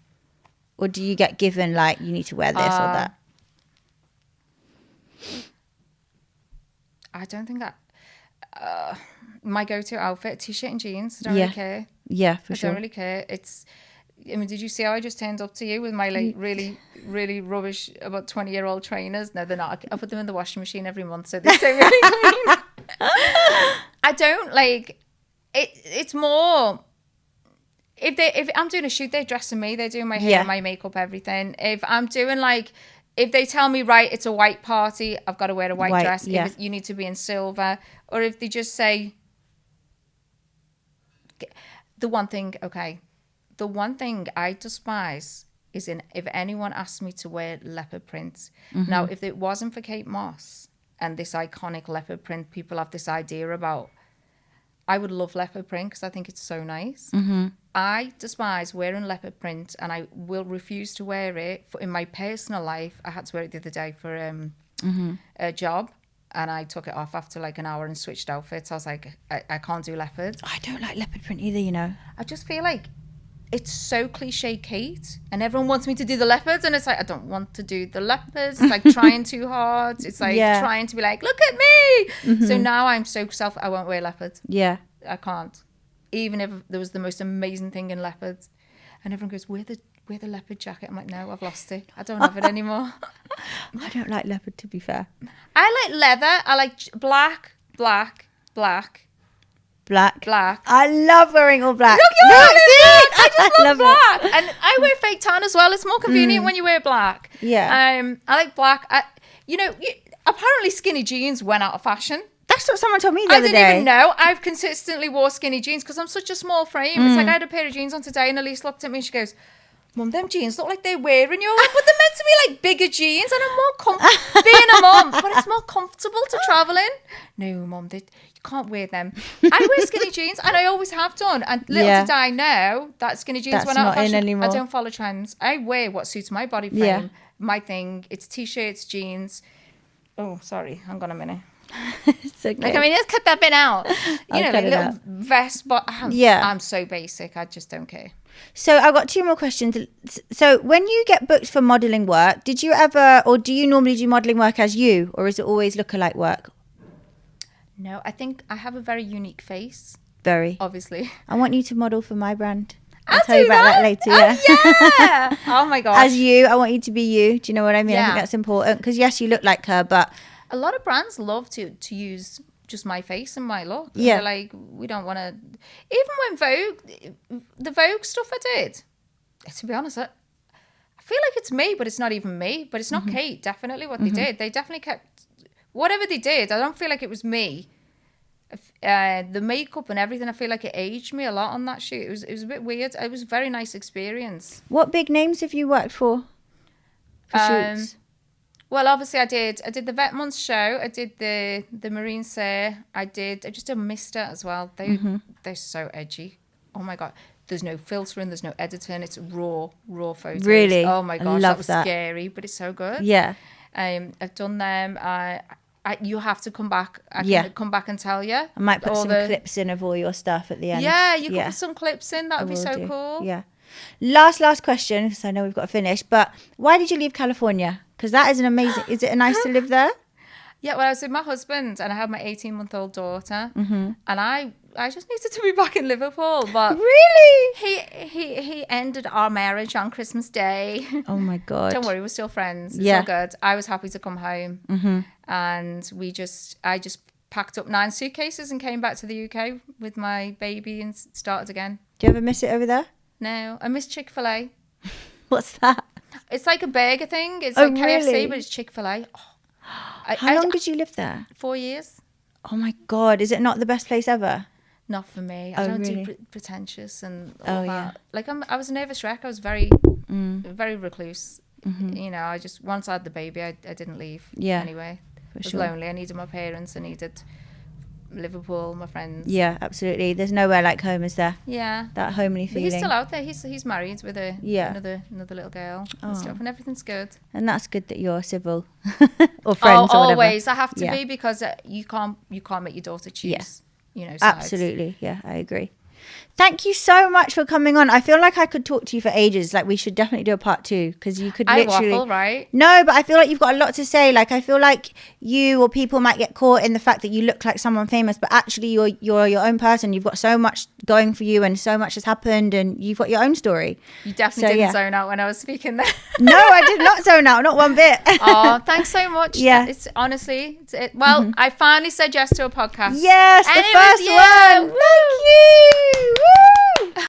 Or do you get given, like, you need to wear this or that? I don't think that my go-to outfit, t-shirt and jeans. I don't really care. Yeah, for sure. I don't really care. I mean, did you see how I just turned up to you with my like really, really rubbish about 20-year-old trainers? No, they're not. I put them in the washing machine every month, so they stay really clean. I don't like it. It's more if I'm doing a shoot, they're dressing me. They're doing my hair, my makeup, everything. If I'm doing like. If they tell me, right, it's a white party, I've got to wear a white dress. Yeah. If you need to be in silver. Or if they just say, the one thing I despise is if anyone asks me to wear leopard print. Now, if it wasn't for Kate Moss and this iconic leopard print people have this idea about, I would love leopard print because I think it's so nice. I despise wearing leopard print and I will refuse to wear it in my personal life. I had to wear it the other day for a job and I took it off after like an hour and switched outfits. I was like, I can't do leopard. I don't like leopard print either, you know. I just feel like it's so cliche, Kate, and everyone wants me to do the leopards and it's like, I don't want to do the leopards. It's like trying too hard. It's like trying to be like, look at me. So now I'm so I won't wear leopard. Yeah. I can't. Even if there was the most amazing thing in leopards. And everyone goes, wear the leopard jacket. I'm like, no, I've lost it. I don't have it anymore. I don't like leopard, to be fair. I like leather. I like black. I love wearing all black. Look, I just love black. It. And I wear fake tan as well. It's more convenient when you wear black. Yeah. I like black. Apparently skinny jeans went out of fashion. That's what someone told me the other day. I didn't even know. I've consistently wore skinny jeans because I'm such a small frame. It's like I had a pair of jeans on today and Elise looked at me and she goes, Mum, them jeans look like they're wearing you. But they're meant to be like bigger jeans and I'm more comfortable being a mum. But it's more comfortable to travel in. No, Mum, you can't wear them. I wear skinny jeans and I always have done. And little did I know that skinny jeans went out of fashion. Anymore. I don't follow trends. I wear what suits my body frame. My thing. It's t-shirts, jeans. Oh, sorry. Hang on a minute. It's okay. Like, I mean, let's cut that bit out. You know, like little vest, but I'm so basic. I just don't care. So I've got 2 more questions. So when you get booked for modelling work, did you ever, or do you normally do modelling work as you, or is it always lookalike work? No, I think I have a very unique face. Very. Obviously. I want you to model for my brand. I'll tell you about that later. Yeah. Oh my gosh. As you, I want you to be you. Do you know what I mean? I think that's important because yes, you look like her, but a lot of brands love to use just my face and my look. Yeah. They're like, we don't want to. Even when the Vogue stuff I did, to be honest, I feel like it's me, but it's not even me. But it's not Kate. Definitely what they did. They definitely kept whatever they did. I don't feel like it was me. The makeup and everything, I feel like it aged me a lot on that shoot. It was a bit weird. It was a very nice experience. What big names have you worked for shoots? Well, obviously I did the Vetmonts show. I did the Marine Say. I just did Mister as well. They're so edgy. Oh my God. There's no filtering, there's no editing. It's raw photos. Really? Oh my gosh, that was scary, but it's so good. Yeah. I've done them. You have to come back. I can come back and tell you. I might put some clips in of all your stuff at the end. Yeah, you can put some clips in. That would be so cool. Yeah. Last question, because I know we've got to finish. But why did you leave California? Because that is an amazing. Is it nice to live there? Yeah, well, I was with my husband and I had my 18-month-old daughter, and I just needed to be back in Liverpool. But really, he ended our marriage on Christmas Day. Oh my God! Don't worry, we're still friends. It's all good. I was happy to come home, and I just packed up 9 suitcases and came back to the UK with my baby and started again. Do you ever miss it over there? No, I miss Chick-fil-A. What's that? It's like a burger thing. It's like KFC, really? but it's Chick-fil-A. Oh. How long did you live there? 4 years. Oh my God, is it not the best place ever? Not for me. I don't do pretentious and all that. Yeah. Like I was a nervous wreck. I was very recluse. You know, once I had the baby, I didn't leave. Yeah. Anyway, I was lonely. I needed my parents. I needed Liverpool, my friends. Yeah, absolutely. There's nowhere like home, is there? Yeah. That homely feeling. But he's still out there. He's married with another little girl and stuff, and everything's good. And that's good that you're civil or friends or whatever. Always. I have to be because you can't make your daughter choose. Yeah. You know, sides. Absolutely. Yeah, I agree. Thank you so much for coming on. I feel like I could talk to you for ages. Like we should definitely do a part 2 because you could literally. I waffle, right? No, but I feel like you've got a lot to say. Like I feel like you or people might get caught in the fact that you look like someone famous, but actually you're your own person. You've got so much going for you and so much has happened and you've got your own story. You definitely didn't zone out when I was speaking there. No, I did not zone out, not one bit. Oh, thanks so much. Yeah. It's honestly, I finally said yes to a podcast. Yes, the first one.